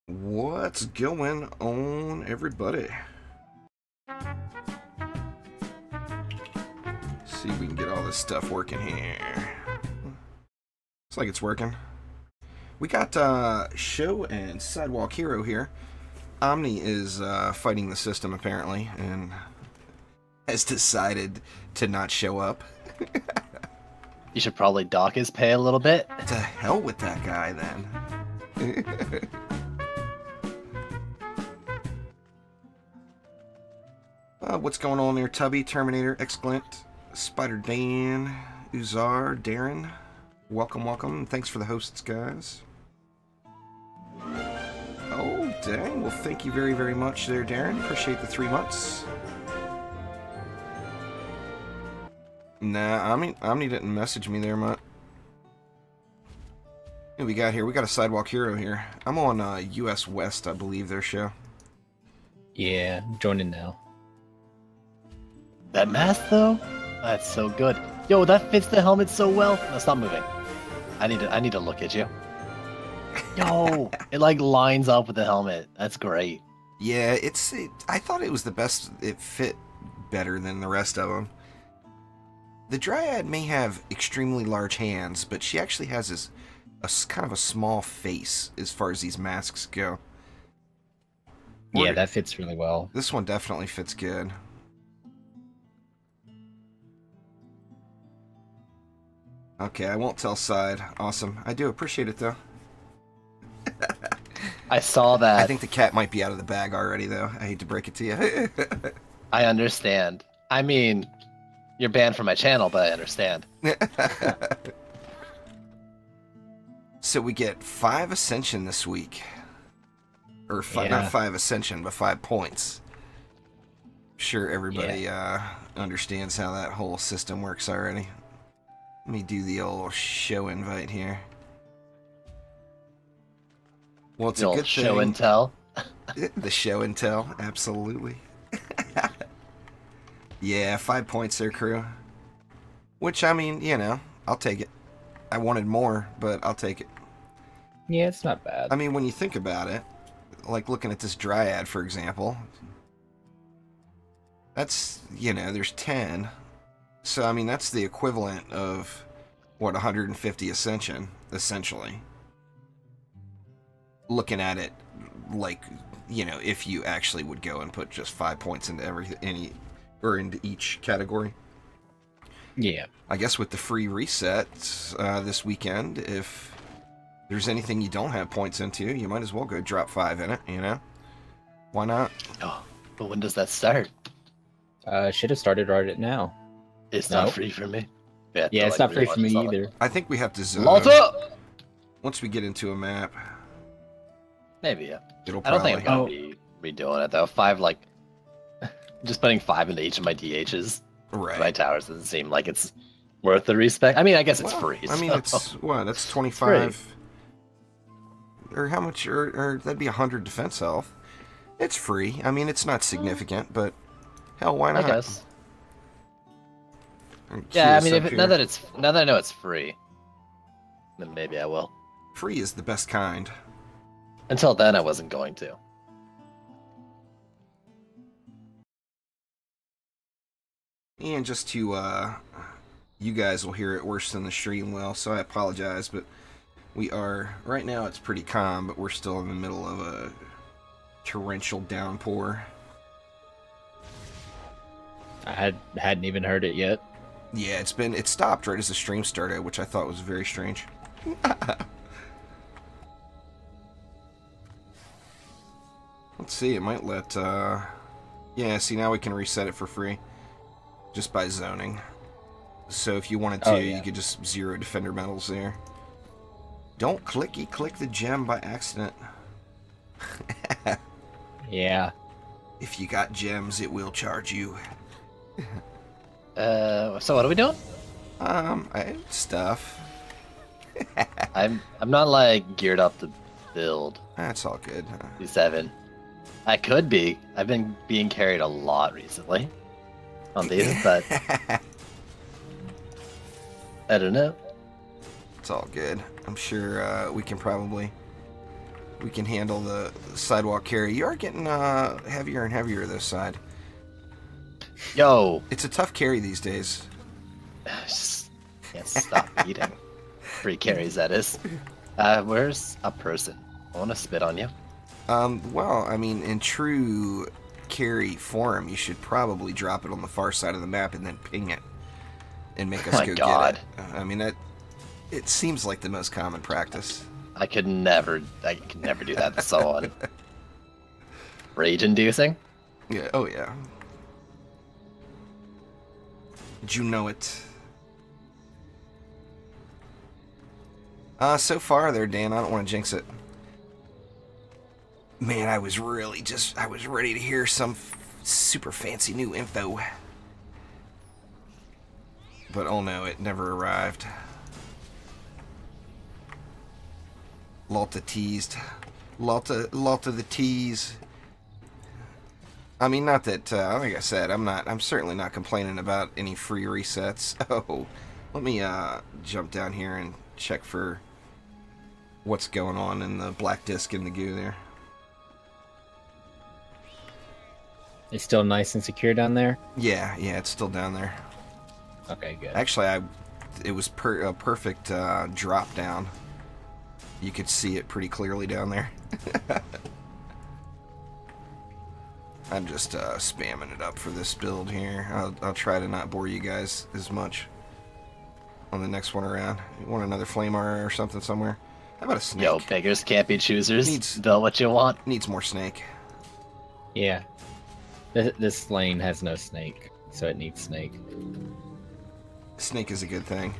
What's going on, everybody? See if we can get all this stuff working here. Looks like it's working. We got Show and Sidewalk Hero here. Omni is fighting the system, apparently, and has decided to not show up. You should probably dock his pay a little bit. To hell with that guy, then. What's going on there, Tubby, Terminator, Xglint, Spider Dan, Uzar, Darren? Welcome, welcome. Thanks for the hosts, guys. Oh, dang. Well, thank you very, very much there, Darren. Appreciate the 3 months. Nah, Omni didn't message me there, mutt. What we got here? We got a Sidewalk Hero here. I'm on US West, I believe, their show. Yeah, joining now. That mask, though? That's so good. Yo, that fits the helmet so well. No, stop moving. I need to look at you. Yo, it like lines up with the helmet. That's great. Yeah, I thought it was the best. It fit better than the rest of them. The Dryad may have extremely large hands, but she actually has kind of a small face as far as these masks go. Yeah, that fits really well. This one definitely fits good. Okay, I won't tell Side. Awesome. I do appreciate it, though. I saw that. I think the cat might be out of the bag already, though. I hate to break it to you. I understand. I mean, you're banned from my channel, but I understand. So we get 5 Ascension this week. Or not 5 Ascension, but 5 points. Sure everybody understands how that whole system works already. Let me do the old show invite here. Well, it's a good thing. Show and tell. The show and tell, absolutely. Yeah, 5 points there, crew. Which, I mean, you know, I'll take it. I wanted more, but I'll take it. Yeah, it's not bad. I mean, when you think about it, like looking at this Dryad, for example, that's, you know, there's 10. So, I mean, that's the equivalent of, what, 150 Ascension, essentially. Looking at it, like, you know, if you actually would go and put just 5 points into into each category. Yeah. I guess with the free reset this weekend, if there's anything you don't have points into, you might as well go drop 5 in it, you know? Why not? Oh, but when does that start? Should have started right now. It's not free for me. Yeah, it's not free for me either. I think we have to zone. Malta! Once we get into a map. Maybe, yeah. It'll I don't probably... think I'm going to be redoing it, though. 5, like... just putting 5 into each of my DHs. Right. My towers doesn't seem like it's worth the respect. I mean, I guess it's free. I mean, it's... What? That's 25... Or how much... Or that'd be 100 defense health. It's free. I mean, it's not significant, but... Hell, why not? I guess. Yeah, I mean, now that I know it's free, then maybe I will. Free is the best kind. Until then, I wasn't going to. And just to, you guys will hear it worse than the stream will, so I apologize, but we are, right now it's pretty calm, but we're still in the middle of a torrential downpour. I hadn't even heard it yet. Yeah, it stopped right as the stream started, which I thought was very strange. Let's see, it might let, yeah, see, now we can reset it for free. Just by zoning. So if you wanted to, you could just 0 defender medals there. Don't click the gem by accident. Yeah. If you got gems, it will charge you. So what are we doing? Stuff. I'm not like geared up to build. That's all good. D7. I could be. I've been being carried a lot recently on these, but I don't know. It's all good. I'm sure we can probably we can handle the sidewalk carry. You are getting heavier and heavier this side. Yo! It's a tough carry these days. Just can't stop eating. Free carries, that is. Where's a person? I want to spit on you. Well, I mean, in true carry form, you should probably drop it on the far side of the map and then ping it and make us go get it. I mean, it seems like the most common practice. I could never do that to someone. Rage-inducing? Yeah, oh yeah. Did you know it? So far there, Dan, I don't want to jinx it. Man, I was ready to hear some super fancy new info. But oh no, it never arrived. Lotta teased. Lotta the tease. I mean, not that, like I said, I'm certainly not complaining about any free resets. Oh, let me, jump down here and check for what's going on in the black disc in the goo there. It's still nice and secure down there? Yeah, it's still down there. Okay, good. Actually, it was a perfect drop down. You could see it pretty clearly down there. I'm just spamming it up for this build here. I'll try to not bore you guys as much on the next one around. You want another flame armor or something somewhere? How about a snake? Yo, beggars can't be choosers. Build what you want. Needs more snake. Yeah. This lane has no snake, so it needs snake. Snake is a good thing.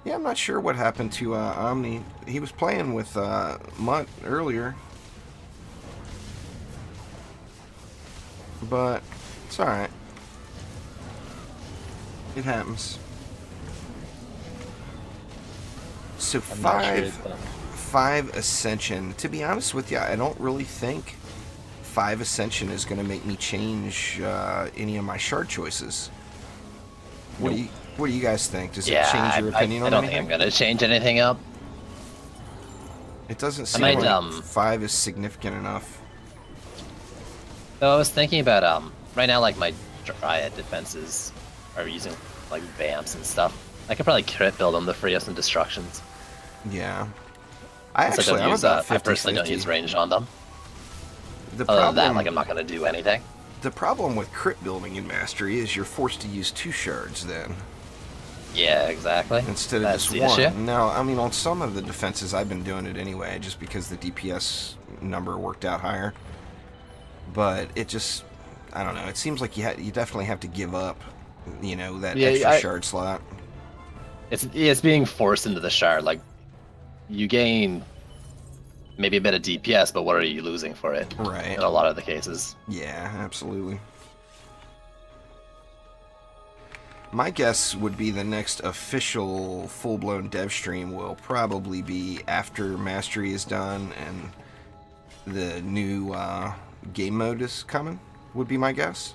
Yeah, I'm not sure what happened to Omni. He was playing with Mutt earlier. But it's alright. It happens. So five Ascension. To be honest with you, I don't really think 5 Ascension is going to make me change any of my shard choices. What do you guys think? Does it change your opinion on anything? I don't think I'm going to change anything up. It doesn't seem like 5 is significant enough. So I was thinking about right now, like my Dryad defenses are using like vamps and stuff. I could probably crit build them to free up some destructions. Yeah. I personally don't use range on them. Other than that, like, I'm not going to do anything. The problem with crit building in Mastery is you're forced to use 2 shards then. Yeah, exactly. Instead of just 1. Issue. No, I mean, on some of the defenses, I've been doing it anyway, just because the DPS number worked out higher. But it just, I don't know, it seems like you definitely have to give up, you know, that extra shard slot. It's being forced into the shard. Like, you gain maybe a bit of DPS, but what are you losing for it? Right. In a lot of the cases. Yeah, absolutely. My guess would be the next official full-blown dev stream will probably be after Mastery is done and the new game mode is coming, would be my guess.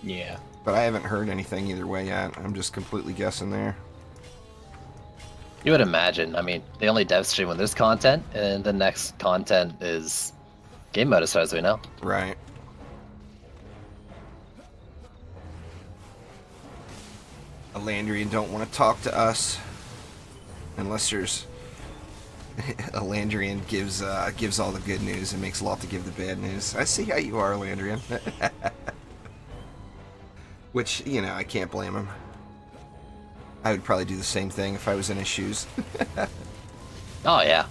Yeah. But I haven't heard anything either way yet. I'm just completely guessing there. You would imagine. I mean, they only dev stream when there's content, and the next content is game mode as far as we know. Right. A Landrian don't want to talk to us unless there's a Landrian gives all the good news and makes Lot to give the bad news. I see how you are, Landrian. Which, you know, I can't blame him. I would probably do the same thing if I was in his shoes. Oh, yeah.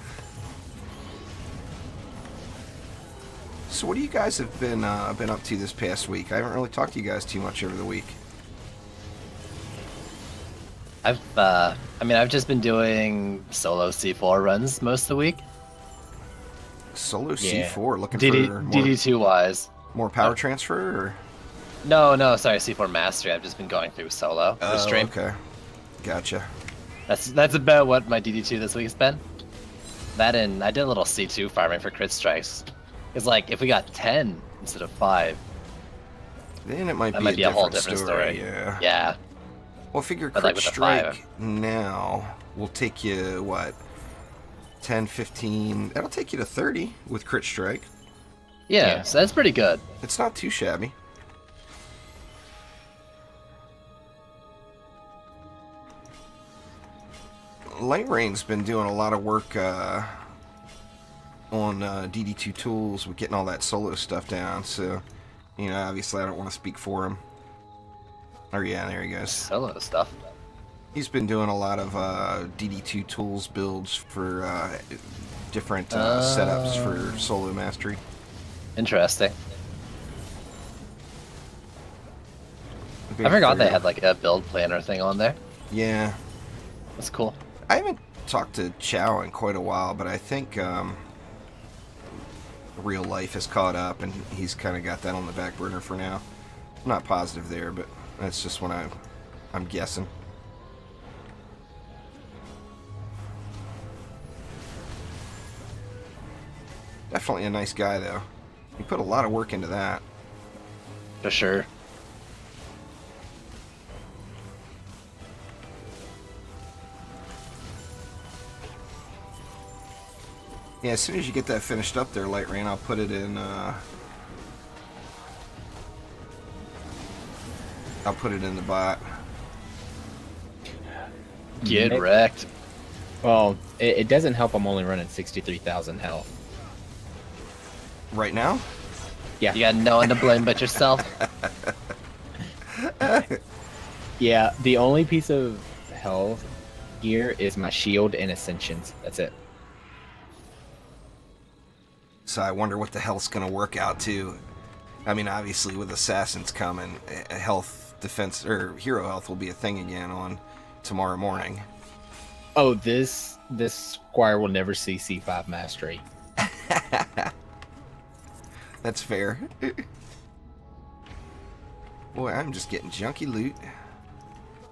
So what do you guys have been up to this past week? I haven't really talked to you guys too much over the week. I've just been doing solo C4 runs most of the week. Solo C4, looking for more, DD2 wise. More power transfer, or? No, sorry, C4 Mastery. I've just been going through solo for stream. Okay. Gotcha. That's about what my DD2 this week has been. That and I did a little C2 farming for crit strikes. It's like, if we got 10 instead of 5, then it might be a whole different story. Yeah. Yeah. Well, figure crit strike now will take you, what, 10, 15. That'll take you to 30 with crit strike. Yeah, so that's pretty good. It's not too shabby. Light Rain's been doing a lot of work on DD2 tools with getting all that solo stuff down, so, you know, obviously I don't want to speak for him. Oh yeah, there he goes. Solo stuff. He's been doing a lot of DD2 tools builds for different setups for solo mastery. Interesting. I forgot they had like a build planner thing on there. Yeah. That's cool. I haven't talked to Chow in quite a while, but I think real life has caught up, and he's kind of got that on the back burner for now. I'm not positive there, but that's just what I'm guessing. Definitely a nice guy, though. He put a lot of work into that. For sure. Yeah, as soon as you get that finished up there, Light Rain, I'll put it in, I'll put it in the bot. Get wrecked. Well, it doesn't help I'm only running 63,000 health. Right now? Yeah. You got no one to blame but yourself. Yeah, the only piece of health here is my shield and ascensions. That's it. So I wonder what the health's going to work out to. I mean, obviously with assassins coming, health defense or hero health will be a thing again on tomorrow morning. Oh, this squire will never see C5 mastery. That's fair. Boy, I'm just getting junky loot.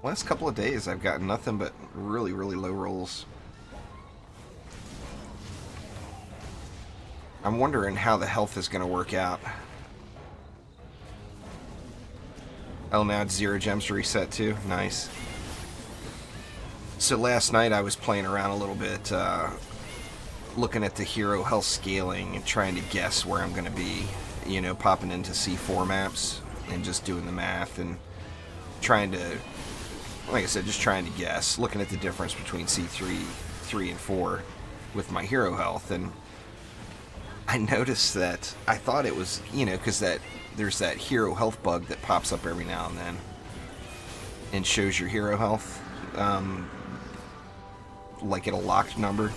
Last couple of days I've gotten nothing but really, really low rolls. I'm wondering how the health is going to work out. Oh, now it's 0 gems to reset too. Nice. So last night I was playing around a little bit, looking at the hero health scaling and trying to guess where I'm going to be. You know, popping into C4 maps and just doing the math and trying to, like I said, just trying to guess. Looking at the difference between C3, 3, and 4 with my hero health, and I noticed that I thought it was, you know, because there's that hero health bug that pops up every now and then and shows your hero health, like at a locked number.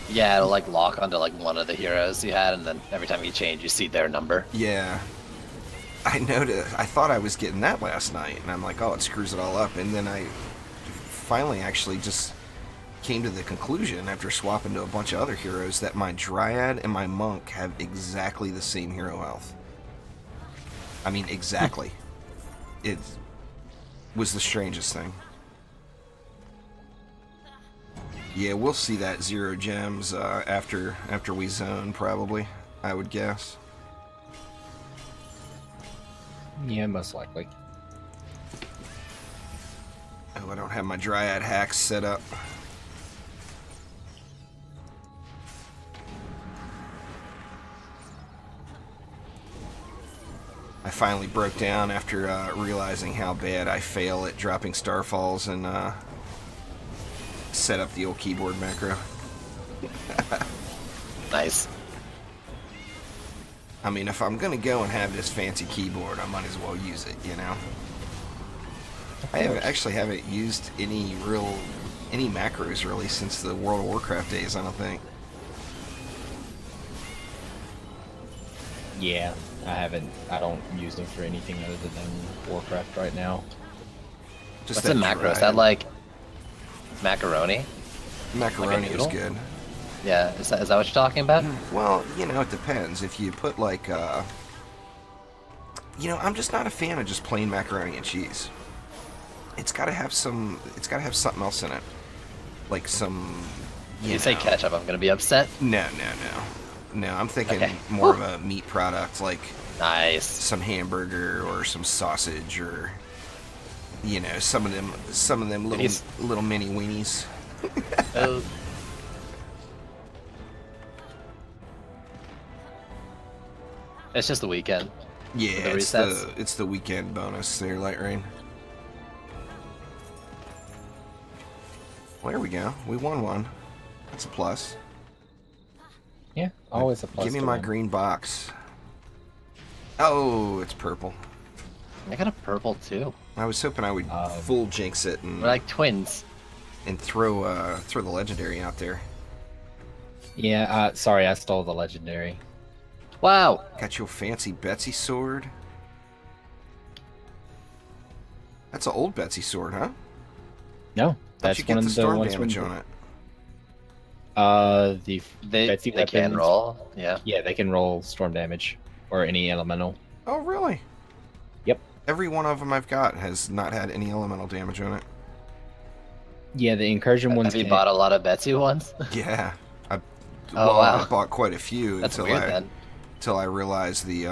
Yeah, it'll like lock onto like one of the heroes you had, and then every time you change, you see their number. Yeah. I noticed. I thought I was getting that last night, and I'm like, oh, it screws it all up. And then I finally actually just came to the conclusion after swapping to a bunch of other heroes that my Dryad and my Monk have exactly the same hero health. I mean, exactly. It was the strangest thing. Yeah, we'll see that 0 gems after we zone, probably, I would guess. Yeah, most likely. Oh, I don't have my Dryad hacks set up. I finally broke down after realizing how bad I fail at dropping starfalls and set up the old keyboard macro. Nice. I mean, if I'm gonna go and have this fancy keyboard, I might as well use it, you know? I haven't used any macros really since the World of Warcraft days, I don't think. Yeah, I don't use them for anything other than Warcraft right now. What's a macro? Is that like macaroni? Macaroni is good. Yeah, is that what you're talking about? Well, you know, it depends. If you put like, you know, I'm just not a fan of just plain macaroni and cheese. It's got to have something else in it, like some. You say ketchup, I'm gonna be upset. No. I'm thinking more of a meat product, like nice, some hamburger or some sausage, or you know, some of them little mini weenies. It's just the weekend. Yeah, The resets. it's the weekend bonus there, Light Rain. Well, there we go. We won one. That's a plus. Yeah, always a plus. Give me to my win. green box. Oh, it's purple. I got a purple too. I was hoping I would full jinx it and We're like twins. and throw the legendary out there. Yeah, sorry, I stole the legendary. Wow. Got your fancy Betsy sword. That's an old Betsy sword, huh? No, How'd that's you one get of the the storm ones damage from on it? The Betsy They can weapons. roll. Yeah. Yeah, they can roll storm damage or any elemental. Oh, really? Yep. Every one of them I've got has not had any elemental damage on it. Yeah, the incursion ones. Have you can- bought a lot of Betsy ones? Yeah. Oh, wow. I bought quite a few That's weird then. until I realized the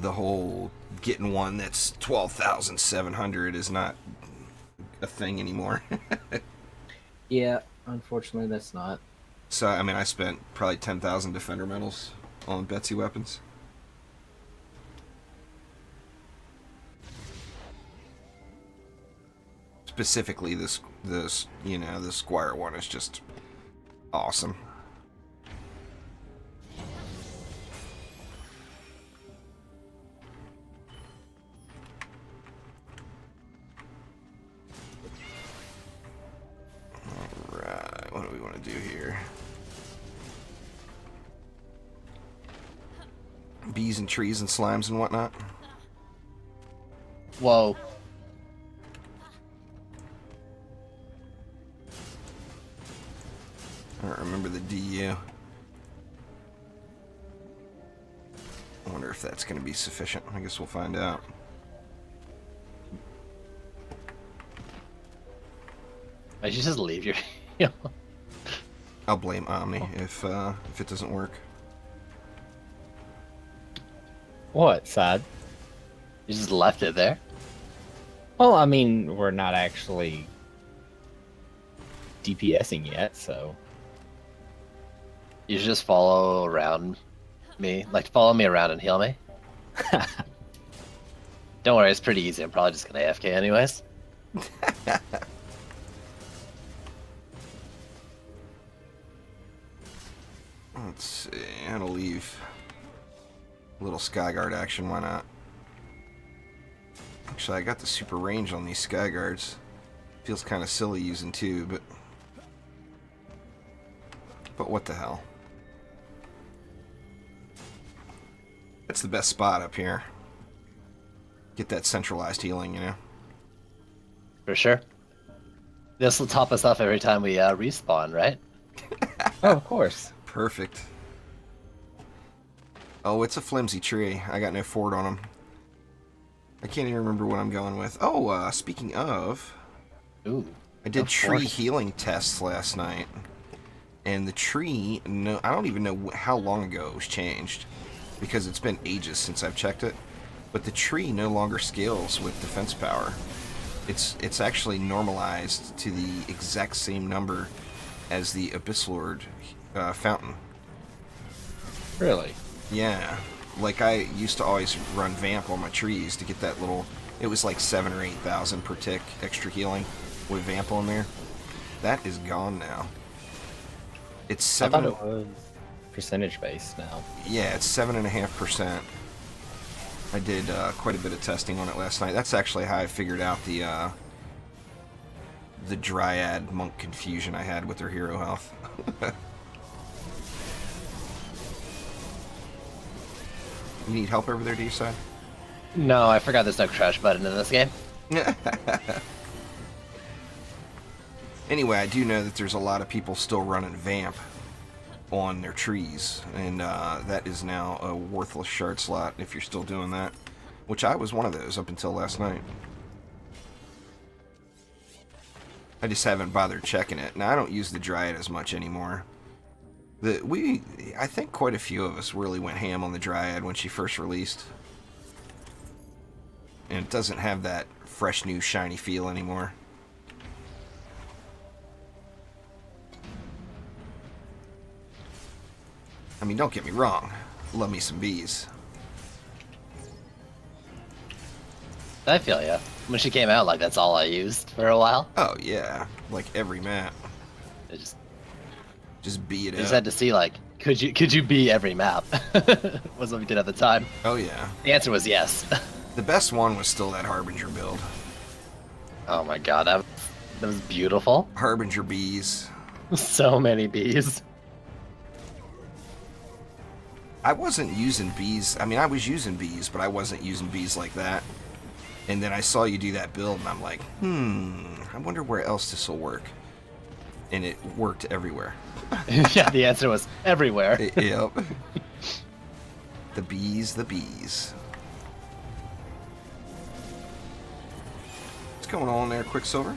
whole getting one that's 12,700 is not a thing anymore. Yeah, unfortunately, that's not. So, I mean, I spent probably 10,000 defender medals on Betsy weapons. Specifically, this you know, the Squire one is just awesome. Alright, what do we want to do here? Bees and trees and slimes and whatnot. Whoa. I don't remember the DU. I wonder if that's going to be sufficient. I guess we'll find out. I should just leave your. I'll blame Omni if it doesn't work. What, sad? You just left it there. Well, I mean, we're not actually DPSing yet, so. You should just follow around me. Like, follow me around and heal me. Don't worry, it's pretty easy. I'm probably just gonna AFK anyways. Let's see. How to leave a little Skyguard action. Why not? Actually, I got the super range on these Skyguards. Feels kind of silly using two, but what the hell? That's the best spot up here. Get that centralized healing, you know? For sure. This will top us off every time we respawn, right? Oh, of course. Perfect. Oh, it's a flimsy tree. I got no fort on him. I can't even remember what I'm going with. Oh, speaking of... Ooh. I did of tree course. healing tests last night. And the tree... No, I don't even know how long ago it was changed. Because it's been ages since I've checked it. But the tree no longer scales with defense power. It's actually normalized to the exact same number as the Abyss Lord fountain. Really? Yeah, like I used to always run Vamp on my trees to get that little, it was like 7,000 or 8,000 per tick extra healing with Vamp on there. That is gone now. It's 7. I thought it was percentage based now. Yeah, it's 7.5%. I did quite a bit of testing on it last night. That's actually how I figured out the Dryad monk confusion I had with their hero health. You need help over there, do you say? No, I forgot there's no crash button in this game. Anyway, I do know that there's a lot of people still running Vamp on their trees, and that is now a worthless shard slot if you're still doing that, which I was one of those up until last night. I just haven't bothered checking it. Now, I don't use the Dryad as much anymore. I think quite a few of us really went ham on the Dryad when she first released. And it doesn't have that fresh, new, shiny feel anymore. I mean, don't get me wrong. love me some bees. I feel ya. When she came out, like, that's all I used for a while. Oh yeah, like every map. I just bee it just out. had to see, like, could you be every map? Was what we did at the time. Oh yeah. The answer was yes. The best one was still that Harbinger build. Oh my god, that was beautiful. Harbinger bees. So many bees. I wasn't using bees. I mean, I was using bees, but I wasn't using bees like that. And then I saw you do that build, and I'm like, I wonder where else this will work. And it worked everywhere. Yeah, the answer was everywhere. Yep. The bees, the bees. What's going on there, Quicksilver?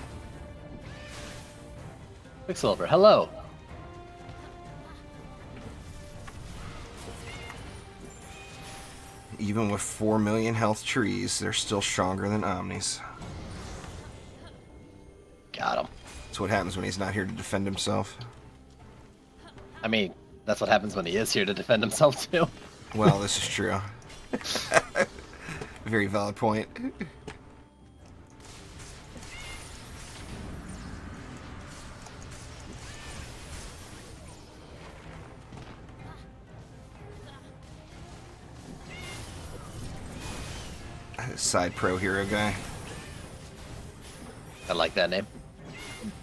Quicksilver, hello. Even with 4 million health trees, they're still stronger than Omnis. Got him. That's what happens when he's not here to defend himself. I mean, that's what happens when he is here to defend himself, too. Well, this is true. Very valid point. Side pro hero guy. I like that name.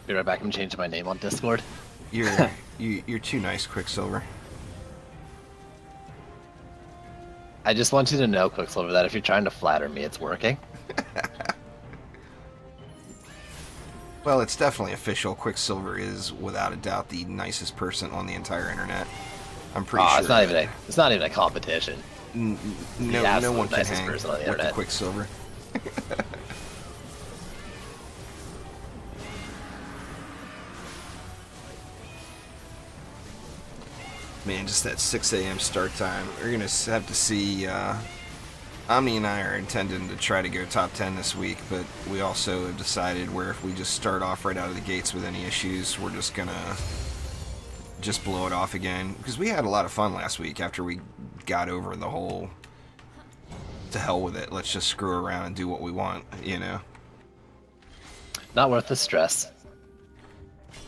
Be right back. I'm changing my name on Discord. You're too nice, Quicksilver. I just want you to know, Quicksilver, that if you're trying to flatter me, it's working. Well, it's definitely official. Quicksilver is, without a doubt, the nicest person on the entire internet. I'm pretty sure. It's not even a competition. No one can hang with the Quicksilver. Man, just that 6 a.m. start time. We're going to have to see... Omni and I are intending to try to go top 10 this week, but we also have decided where if we just start off right out of the gates with any issues, we're just going to just blow it off again. Because we had a lot of fun last week after we got over the whole... to hell with it, let's just screw around and do what we want, you know? Not worth the stress.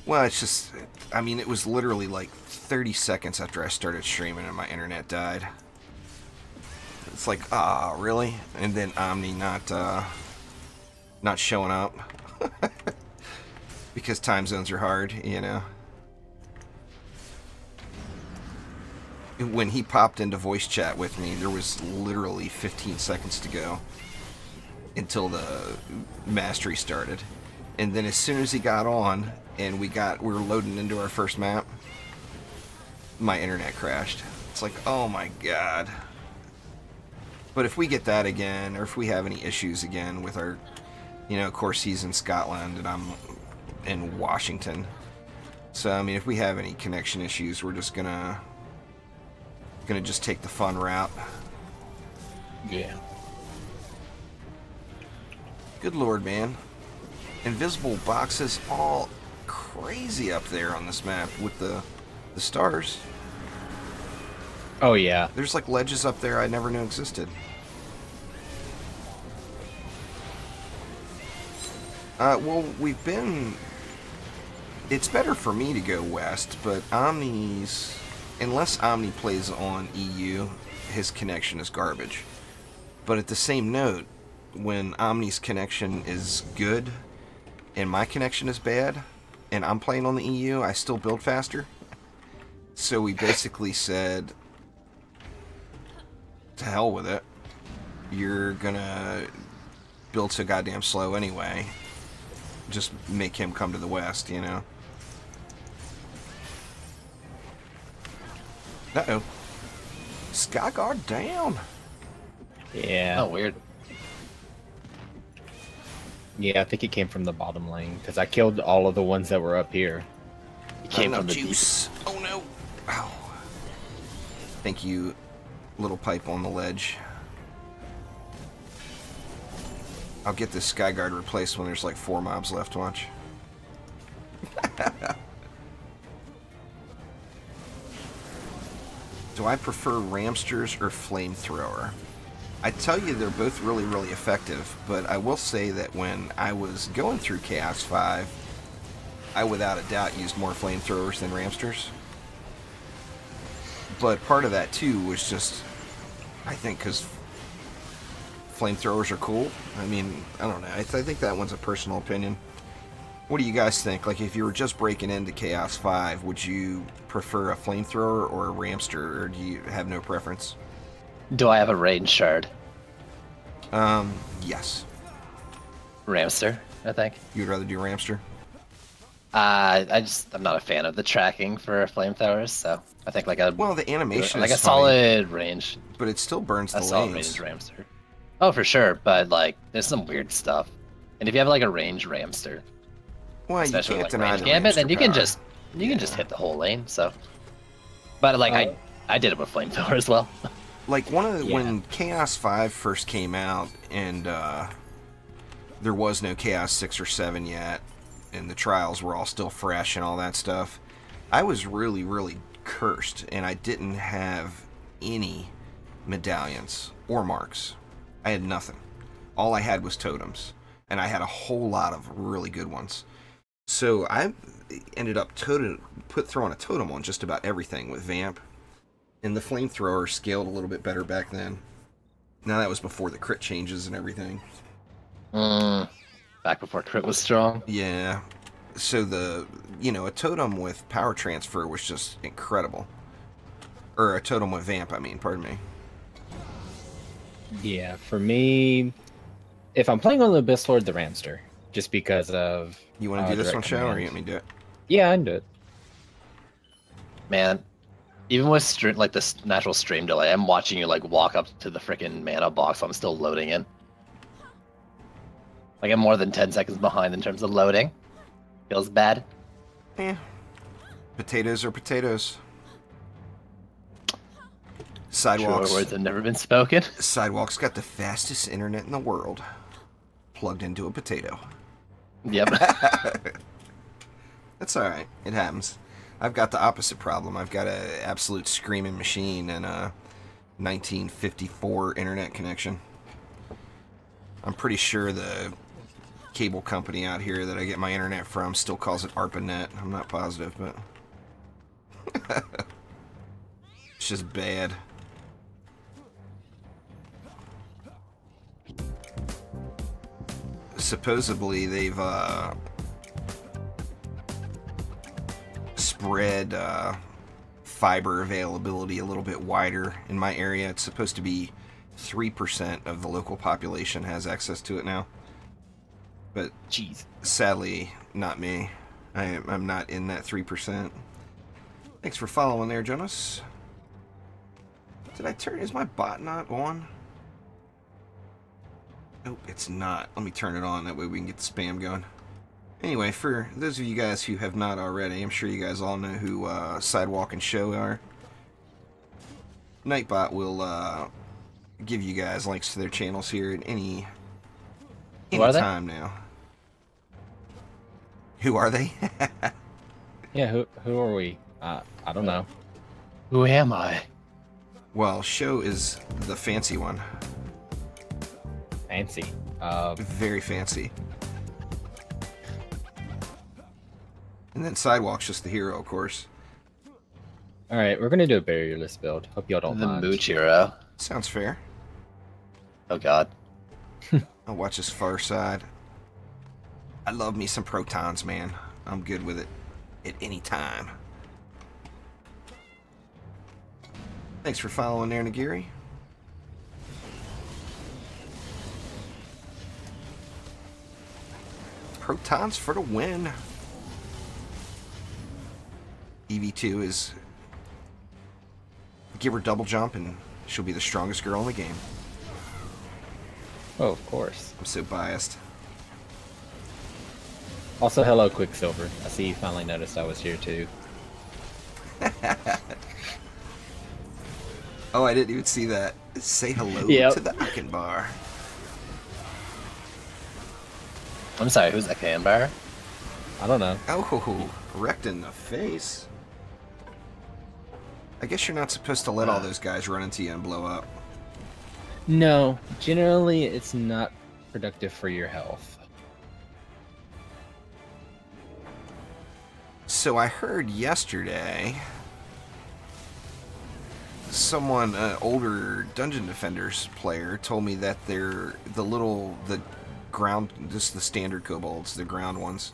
Well, it's just... I mean, it was literally like 30 seconds after I started streaming and my internet died. It's like, really? And then Omni not showing up. Because time zones are hard, you know? When he popped into voice chat with me, there was literally 15 seconds to go until the mastery started. And then as soon as he got on and we were loading into our first map, my internet crashed. It's like, oh my god. But if we get that again, or if we have any issues again with our, you know, of course he's in Scotland and I'm in Washington. So, I mean, if we have any connection issues, we're just gonna just take the fun route. Yeah. Good lord, man. Invisible boxes all crazy up there on this map with the stars. Oh yeah. There's like ledges up there I never knew existed. Well, we've been... It's better for me to go west, but Omni's... Unless Omni plays on EU, his connection is garbage. But at the same note, when Omni's connection is good and my connection is bad, and I'm playing on the EU, I still build faster. So we basically said, to hell with it. You're gonna build so goddamn slow anyway. Just make him come to the west, you know? Uh-oh. Skyguard down. Yeah. Oh, weird. Yeah, I think it came from the bottom lane, because I killed all of the ones that were up here. It came no from the juice. Oh no. Ow. Thank you, little pipe on the ledge. I'll get this Skyguard replaced when there's like 4 mobs left, watch. Do I prefer Ramsters or Flamethrower? I tell you, they're both really, really effective, but I will say that when I was going through Chaos 5, I without a doubt used more Flamethrowers than Ramsters. But part of that, too, was just, I think, because Flamethrowers are cool. I mean, I don't know. I think that one's a personal opinion. What do you guys think? Like, if you were just breaking into Chaos 5, would you prefer a Flamethrower or a Ramster, or do you have no preference? Do I have a range shard? Yes. Ramster, I think. You'd rather do Ramster? I'm not a fan of the tracking for flamethrowers, so I think like a the animation like is a solid range. But it still burns the a solid lanes. range Ramster. Oh, for sure, but like there's some weird stuff. And if you have like a range Ramster, well, especially you like can't deny range the gambit, then Ramster you can power. just hit the whole lane. So, but like I did it with flamethrower as well. Like when Chaos 5 first came out, and there was no Chaos 6 or 7 yet, and the trials were all still fresh and all that stuff, I was really, really cursed, and I didn't have any medallions or marks. I had nothing. All I had was totems, and I had a whole lot of really good ones. So I ended up throwing a totem on just about everything with Vamp. And the flamethrower scaled a little bit better back then. Now that was before the crit changes and everything. Back before crit was strong. Yeah. So a totem with power transfer was just incredible. Or a totem with Vamp, pardon me. Yeah, for me, if I'm playing on the Abyss Lord, the Ramster. Just because of... You want to do this one, Show, or you want me to do it? Yeah, I can do it. Man, even with like this natural stream delay, I'm watching you like walk up to the freaking mana box. I'm still loading in. Like I'm more than 10 seconds behind in terms of loading. Feels bad. Yeah. Potatoes are potatoes. Sidewalks. Sure, words have never been spoken. Sidewalk's got the fastest internet in the world. Plugged into a potato. Yep. That's alright. It happens. I've got the opposite problem. I've got an absolute screaming machine and a 1954 internet connection. I'm pretty sure the cable company out here that I get my internet from still calls it ARPANET. I'm not positive, but it's just bad. Supposedly they've spread fiber availability a little bit wider in my area. It's supposed to be 3% of the local population has access to it now. But Jeez. Sadly, not me. I'm not in that 3%. Thanks for following there, Jonas. Did I turn... Is my bot not on? Nope, it's not. Let me turn it on. That way we can get the spam going. Anyway, for those of you guys who have not already, I'm sure you guys all know who Sidewalk and Show are. Nightbot will give you guys links to their channels here at any time now. Who are they? Yeah, who are we? I don't know. Who am I? Well, Show is the fancy one. Fancy. Very fancy. And then Sidewalk's just the hero, of course. Alright, we're gonna do a barrierless build. Hope y'all don't The mind. Mooch hero. Sounds fair. Oh god. I'll watch his far side. I love me some protons, man. I'm good with it at any time. Thanks for following there, Nagiri. Protons for the win. EV2 is... Give her double jump and she'll be the strongest girl in the game. Oh, of course. I'm so biased. Also, hello, Quicksilver. I see you finally noticed I was here too. Oh, I didn't even see that. Say hello to the Akenbar. I'm sorry, who's that Canbar? I don't know. Oh, wrecked in the face. I guess you're not supposed to let all those guys run into you and blow up. No, generally it's not productive for your health. So I heard yesterday someone, an older Dungeon Defenders player, told me that the ground, just the standard kobolds, the ground ones,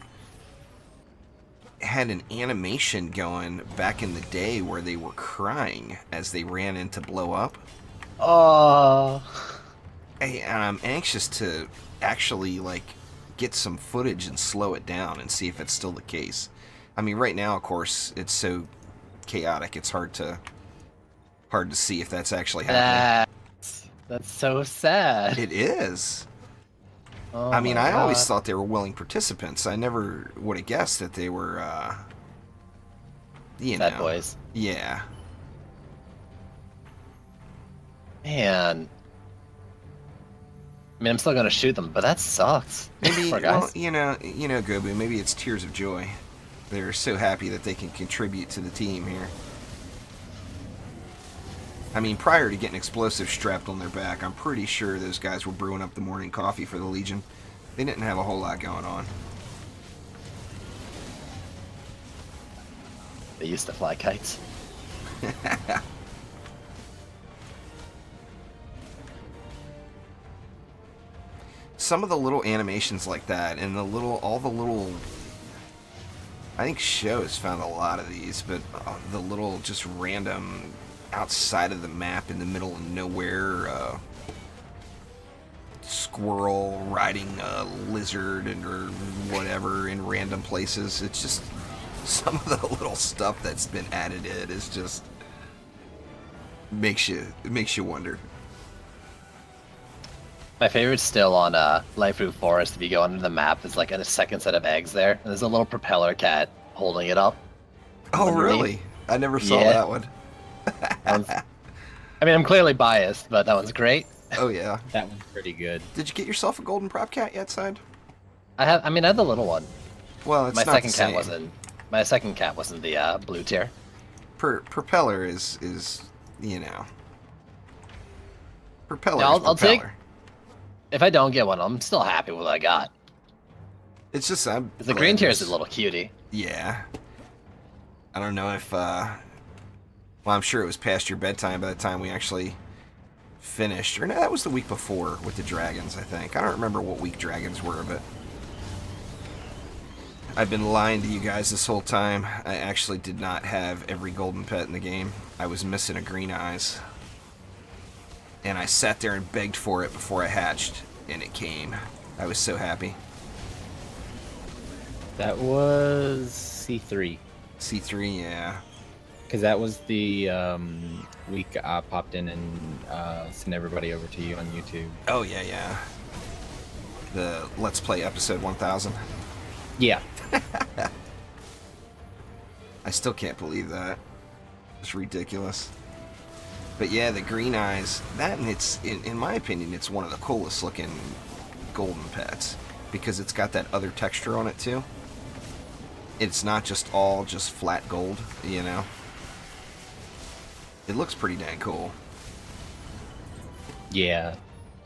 had an animation going back in the day where they were crying as they ran in to blow up. Oh. And I'm anxious to actually like get some footage and slow it down and see if it's still the case. I mean, right now, of course, it's so chaotic. It's hard to see if that's actually happening. That's so sad. It is. Oh I mean, I God. always thought they were willing participants. I never would have guessed that they were, Sad boys. Yeah. Man. I mean, I'm still gonna shoot them, but that sucks. Maybe, Poor guys. well, you know, Gobu, maybe it's tears of joy. They're so happy that they can contribute to the team here. I mean, prior to getting explosives strapped on their back, I'm pretty sure those guys were brewing up the morning coffee for the Legion. They didn't have a whole lot going on. They used to fly kites. Some of the little animations like that, and all the little, I think shows found a lot of these, but the little just random outside of the map in the middle of nowhere, squirrel riding a lizard or whatever in random places. It's just some of the little stuff that's been added in is just makes you wonder. My favorite's still on Life Root Forest. If you go under the map, there's like a second set of eggs there. And there's a little propeller cat holding it up. Oh, underneath. really? I never saw Yeah. that one. I mean, I'm clearly biased, but that one's great. Oh, yeah. That one's pretty good. Did you get yourself a golden prop cat yet, Side? I had the little one. Well, it's My not second the cat same. wasn't. My second cat wasn't the blue tier. Propeller is you know. Propeller Yeah, is I'll take- propeller. If I don't get one, I'm still happy with what I got. It's just The glad green tier is there's- a little cutie. Yeah. I don't know if well, I'm sure it was past your bedtime by the time we actually finished. Or no, that was the week before with the dragons, I think. I don't remember what week dragons were, but I've been lying to you guys this whole time. I actually did not have every golden pet in the game. I was missing a green eyes. And I sat there and begged for it before I hatched, and it came. I was so happy. That was C3. C3, yeah. Because that was the week I popped in and sent everybody over to you on YouTube. Oh, yeah, yeah. The Let's Play episode 1000. Yeah. I still can't believe that. It's ridiculous. But yeah, the green eyes, that, and it's, in my opinion, it's one of the coolest looking golden pets. Because it's got that other texture on it, too. It's not just all just flat gold, you know? It looks pretty dang cool. Yeah.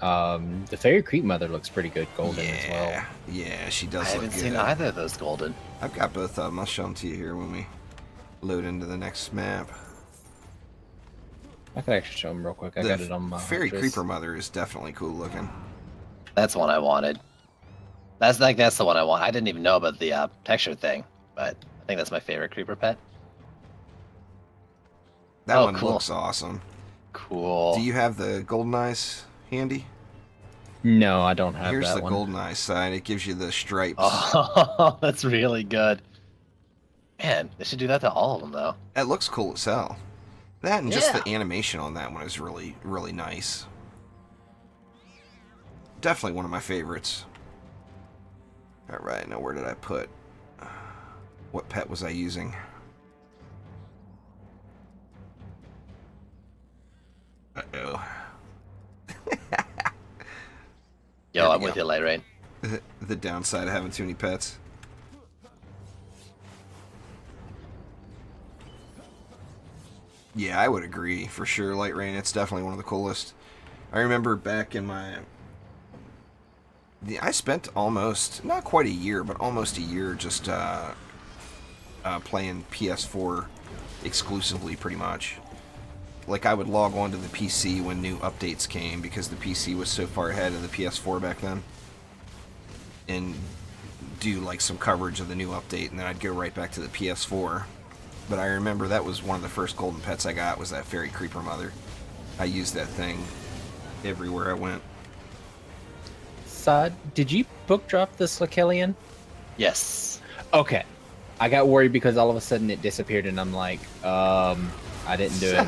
The Fairy Creep Mother looks pretty good golden as well. Yeah, she does I look haven't good. seen either of those golden. I've got both of them. I'll show them to you here when we load into the next map. I could actually show them real quick. I got it on my Fairy just- Creeper Mother is definitely cool looking. That's the one I wanted. That's the one I want. I didn't even know about the texture thing, but I think that's my favorite creeper pet. That Oh, one cool. looks awesome. Cool. Do you have the golden eyes handy? No, I don't have Here's that the one. golden eyes side. It gives you the stripes. Oh, that's really good. Man, they should do that to all of them, though. That looks cool as hell. That and just Yeah. the animation on that one is really, really nice. Definitely one of my favorites. Alright, now where did I put? What pet was I using? Uh-oh. Yo, There we I'm with go. you, Light Rain. The downside of having too many pets. Yeah, I would agree for sure. Light Rain, it's definitely one of the coolest. I remember back in my... I spent almost, not quite a year, but almost a year just playing PS4 exclusively, pretty much. Like, I would log on to the PC when new updates came, because the PC was so far ahead of the PS4 back then. And do, like, some coverage of the new update, and then I'd go right back to the PS4. But I remember that was one of the first golden pets I got, was that fairy creeper mother. I used that thing everywhere I went. Sod, did you book drop the Slakelian? Yes. Okay. I got worried because all of a sudden it disappeared, and I'm like, I didn't do it.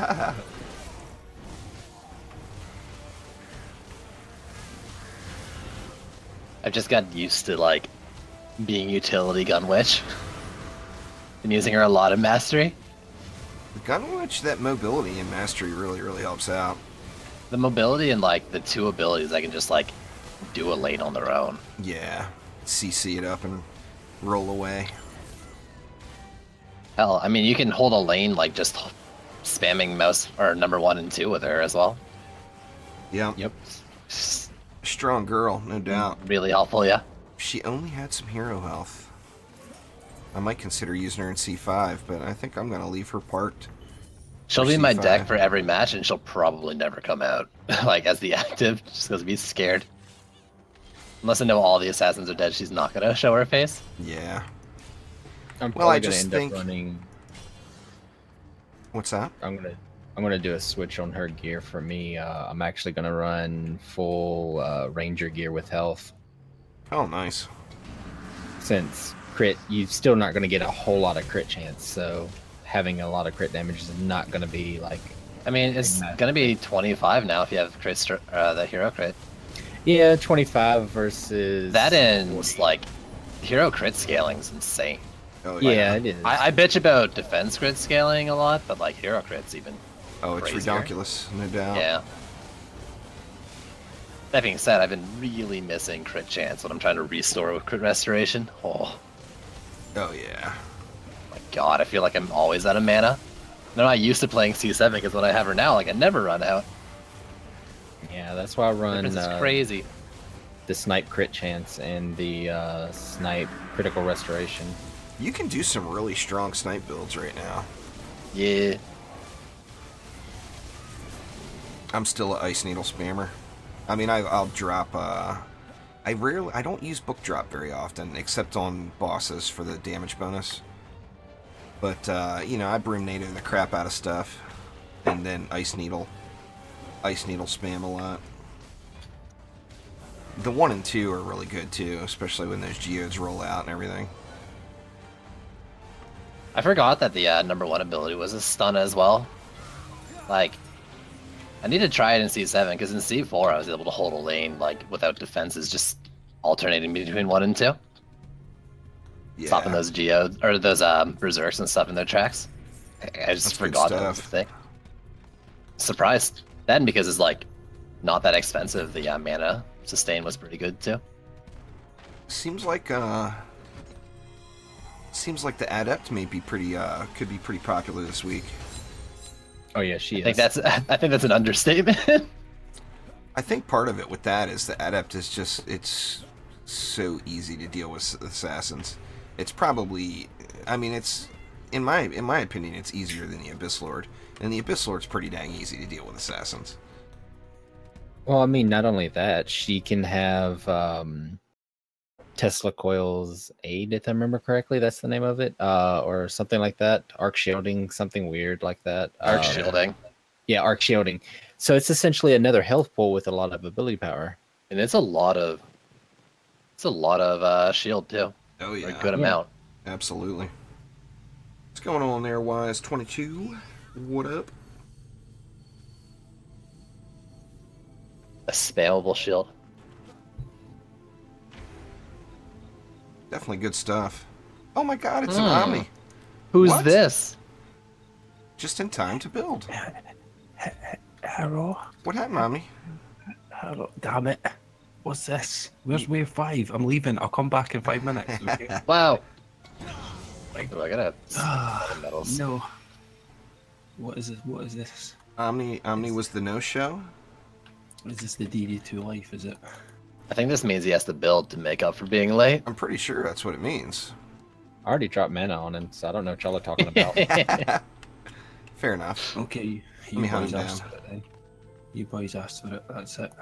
I've just gotten used to, like, being utility gun witch. Been using her a lot in Mastery. The gun witch, that mobility in Mastery really, really helps out. The mobility and, like, the two abilities, I can just, like, do a lane on their own. Yeah. CC it up and roll away. Hell, I mean, you can hold a lane, like, just spamming mouse, or number 1 and 2 with her as well. Yeah. Yep. Strong girl, no doubt. Really helpful, yeah. She only had some hero health. I might consider using her in C5, but I think I'm going to leave her parked. She'll be in my deck for every match, and she'll probably never come out, like, as the active, just because I'd scared. Unless I know all the assassins are dead, she's not going to show her face. Yeah. I'm Well, I probably just gonna end think... up running. What's that? I'm gonna do a switch on her gear for me. I'm actually gonna run full ranger gear with health. Oh, nice. Since crit, you're still not gonna get a whole lot of crit chance, so having a lot of crit damage is not gonna be like. I mean, it's gonna be 25 now if you have crit, the hero crit. Yeah, 25 versus. That ends like hero crit scaling's insane. Oh, yeah, it is. I bitch about defense crit scaling a lot, but like hero crit's even. Oh, it's crazier. ridiculous, no doubt. Yeah. That being said, I've been really missing crit chance when I'm trying to restore with crit restoration. Oh. Oh, yeah. My God, I feel like I'm always out of mana. I'm not used to playing C7 because when I have her now, like I never run out. Yeah, that's why I run. This is crazy. The snipe crit chance and the snipe critical restoration. You can do some really strong snipe builds right now. Yeah. I'm still an Ice Needle spammer. I mean, I'll drop, I don't use book drop very often, except on bosses for the damage bonus. But, you know, I Broom Nato the crap out of stuff, and then Ice Needle spam a lot. The 1 and 2 are really good, too, especially when those geodes roll out and everything. I forgot that the number 1 ability was a stun as well. Like, I need to try it in C7, because in C4 I was able to hold a lane, like, without defenses, just alternating between 1 and 2. Yeah. Stopping those geodes, or those berserks and stuff in their tracks. I just forgot that was a thing. Surprised. Then, because it's, like, not that expensive, the mana sustain was pretty good, too. Seems like the Adept may be pretty, could be pretty popular this week. Oh yeah, she is. I think that's an understatement. I think part of it with that is the Adept is just, it's so easy to deal with assassins. It's probably, I mean, it's, in my opinion, it's easier than the Abyss Lord. And the Abyss Lord's pretty dang easy to deal with assassins. Well, I mean, not only that, she can have Tesla Coil's Aid, if I remember correctly. That's the name of it, or something like that. Arc shielding, something weird like that. Arc shielding. Yeah, arc shielding. So it's essentially another health pool with a lot of ability power. And it's a lot of shield too. Oh yeah, a good amount. Absolutely. What's going on there, Wise 22? What up? A spammable shield. Definitely good stuff. Oh my God, it's an Omni. Who's What? this? Just in time to build. Hello? What happened, Omni? Hello? Damn it. What's this? Where's wave 5? I'm leaving. I'll come back in 5 minutes. Okay? Wow. Oh, I gotta medals. No. What is this? What is this? Omni was the no-show? Is this the DD2 life, is it? I think this means he has to build to make up for being late. I'm pretty sure that's what it means. I already dropped mana on him, so I don't know what y'all are talking about. Fair enough. Okay, you boys asked for it then. You boys asked for it, that's it.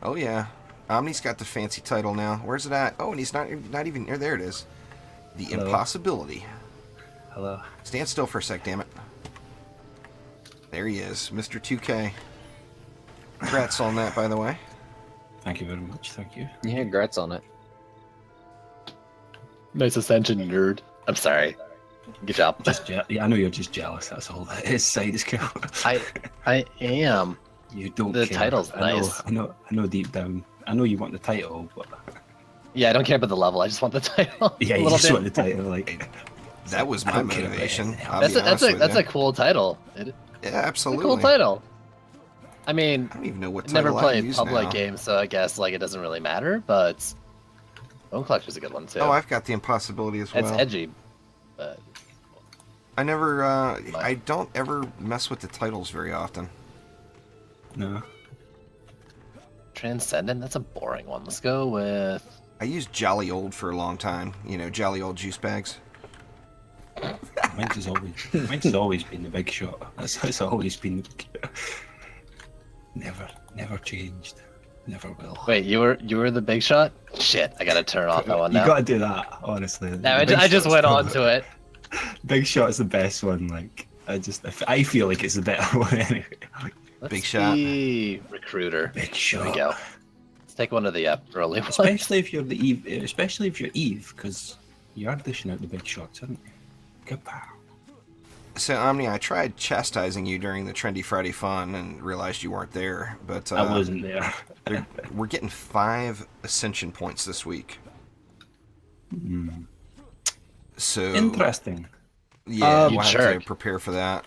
Oh yeah. Omni's got the fancy title now. Where's it at? Oh, and he's not even near. There it is. The Hello. Impossibility. Hello. Stand still for a sec, damn it. There he is, Mr. 2K. Congrats on that, by the way. Thank you very much, thank you. Yeah, congrats on it. Nice ascension, nerd. I'm sorry. Good job. Yeah, I know you're just jealous, that's all that is, side scale. I am. You don't The care. title's nice. I know deep down. I know you want the title, but... Yeah, I don't care about the level. I just want the title. Yeah, you just want the title, like... That was my motivation. That's a cool title. Yeah, It's absolutely. a cool title. I mean, I don't even know what I never title I played use public now. games, so I guess like it doesn't really matter. But Bone Collector's a good one too. Oh, I've got the Impossibility as well. It's edgy, but I never, I don't ever mess with the titles very often. No. Transcendent. That's a boring one. Let's go with. I used Jolly Old for a long time. You know, Jolly Old juice bags. Mine's has always been the big shot. It's always been the big shot. Never changed. Never will. Wait, you were the big shot? Shit, I gotta turn off that one now. You gotta do that, honestly. No, I just went on to it. Big shot's the best one. Like I feel like it's the better one anyway. Let's Big shot. see Recruiter. Big shot. There we go. Let's take one of the early ones. Especially if you're the Eve. Especially if you're Eve, because you are dishing out the big shots, aren't you? Kapow. So, Omni, I tried chastising you during the Trendy Friday Fun and realized you weren't there, but I wasn't there. we're getting 5 Ascension points this week. So Interesting. yeah, You we'll have jerk. to prepare for that.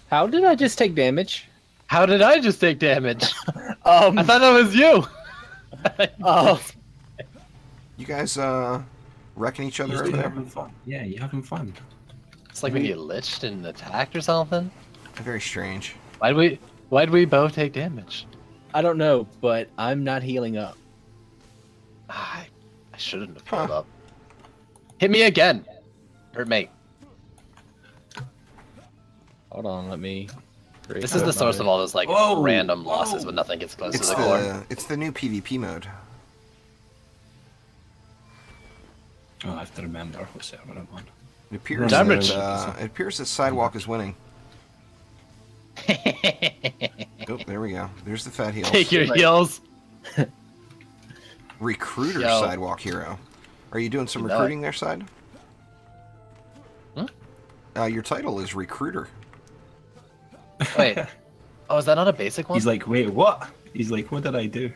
How did I just take damage? How did I just take damage? I thought that was you. You guys wrecking each other You're over there? having fun. Yeah, you're having fun. It's like when you liched and attacked or something. Very strange. Why'd we both take damage? I don't know, but I'm not healing up. I shouldn't have pulled up. Hit me again. Hurt me. Hold on, let me. This is the source of all those like Whoa, random losses whoa. when nothing gets close It's to the core. it's the new PvP mode. Oh, I have to remember what server I'm on. It appears Damage. that Sidewalk is winning. Oh, there we go. There's the fat heels. Take your heals. Recruiter Yo. Sidewalk hero. Are you doing some You know recruiting there, Side? Hmm? Your title is Recruiter. Wait. Oh, is that not a basic one? He's like, wait, what? He's like, what did I do?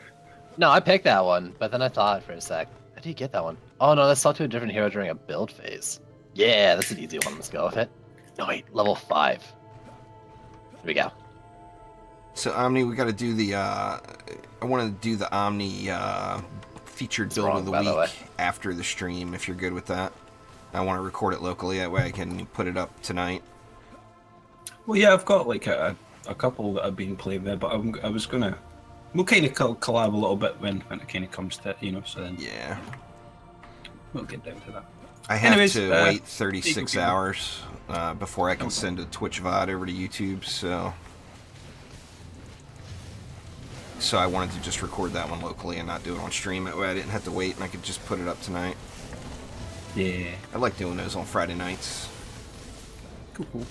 No, I picked that one, but then I thought for a sec. How do you get that one? Oh no, that's talk to a different hero during a build phase. Yeah, that's an easy one. Let's go with it. No wait, level 5. Here we go. So Omni, we got to do the. I want to do the Omni featured build wrong, of the by the way. week after the stream, if you're good with that. I want to record it locally. That way, I can put it up tonight. Well, yeah, I've got like a couple that I've been playing there, but I was gonna. We'll kind of collab a little bit when it kind of comes to it, you know. So then Yeah. we'll get down to that. I have Anyways, to wait 36 go. hours before I can send a Twitch VOD over to YouTube, so I wanted to just record that one locally and not do it on stream. That way I didn't have to wait and I could just put it up tonight. Yeah. I like doing those on Friday nights. Cool.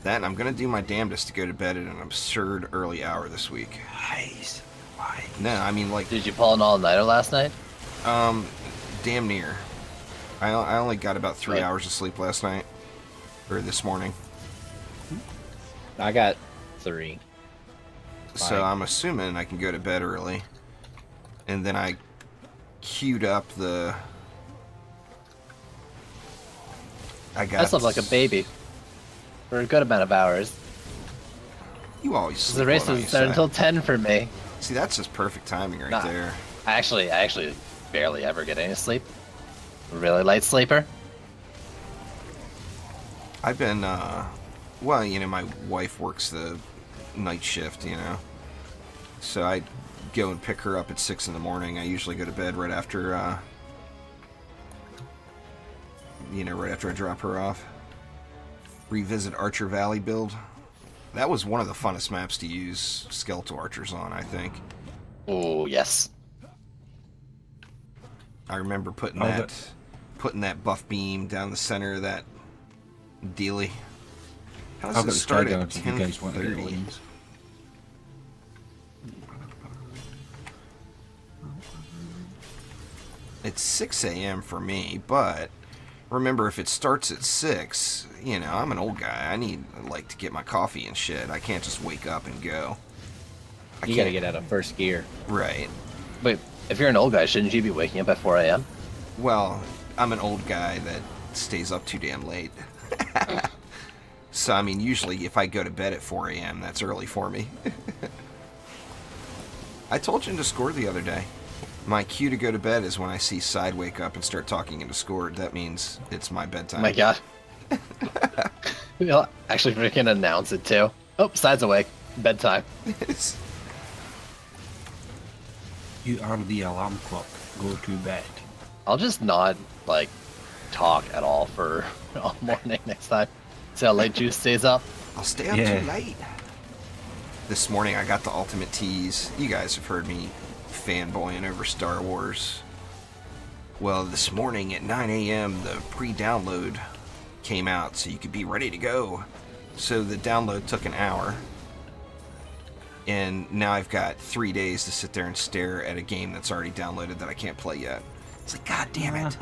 That, and I'm going to do my damnedest to go to bed at an absurd early hour this week. Nice. Why? No, I mean, like, Did you pull an all-nighter last night? damn near. I only got about 3 Right. hours of sleep last night. Or this morning. I got 3. So Fine. I'm assuming I can go to bed early. And then I queued up the... I got... I slept like a baby. For a good amount of hours. You always sleep The race well, doesn't you start say. until 10 for me. See, that's just perfect timing right Nah. there. I actually barely ever get any sleep. Really light sleeper. I've been Well, you know, my wife works the night shift, you know. So I go and pick her up at 6 in the morning. I usually go to bed right after, you know, right after I drop her off. Revisit Archer Valley build. That was one of the funnest maps to use skeletal archers on, I think. Oh, yes. I remember putting that buff beam down the center of that dealie. How does it start at 10:30? It's 6 a.m. for me, but remember, if it starts at 6, you know, I'm an old guy. I need, like, to get my coffee and shit. I can't just wake up and go. You gotta get out of first gear. Right. Wait, if you're an old guy, shouldn't you be waking up at 4 a.m.? Well, I'm an old guy that stays up too damn late. So, I mean, usually if I go to bed at 4 a.m., that's early for me. I told you in Discord the other day. My cue to go to bed is when I see Side wake up and start talking in Discord. That means it's my bedtime. Oh my god. You'll actually freaking announce it too. Oh, Side's awake. Bedtime. You are the alarm clock. Go to bed. I'll just not, like, talk at all for all morning next time. See how late Juice stays up? I'll stay up too late. This morning I got the ultimate tease. You guys have heard me fanboying over Star Wars. Well, this morning at 9 a.m. the pre-download came out so you could be ready to go. So the download took an hour. And now I've got 3 days to sit there and stare at a game that's already downloaded that I can't play yet. It's like, god damn it.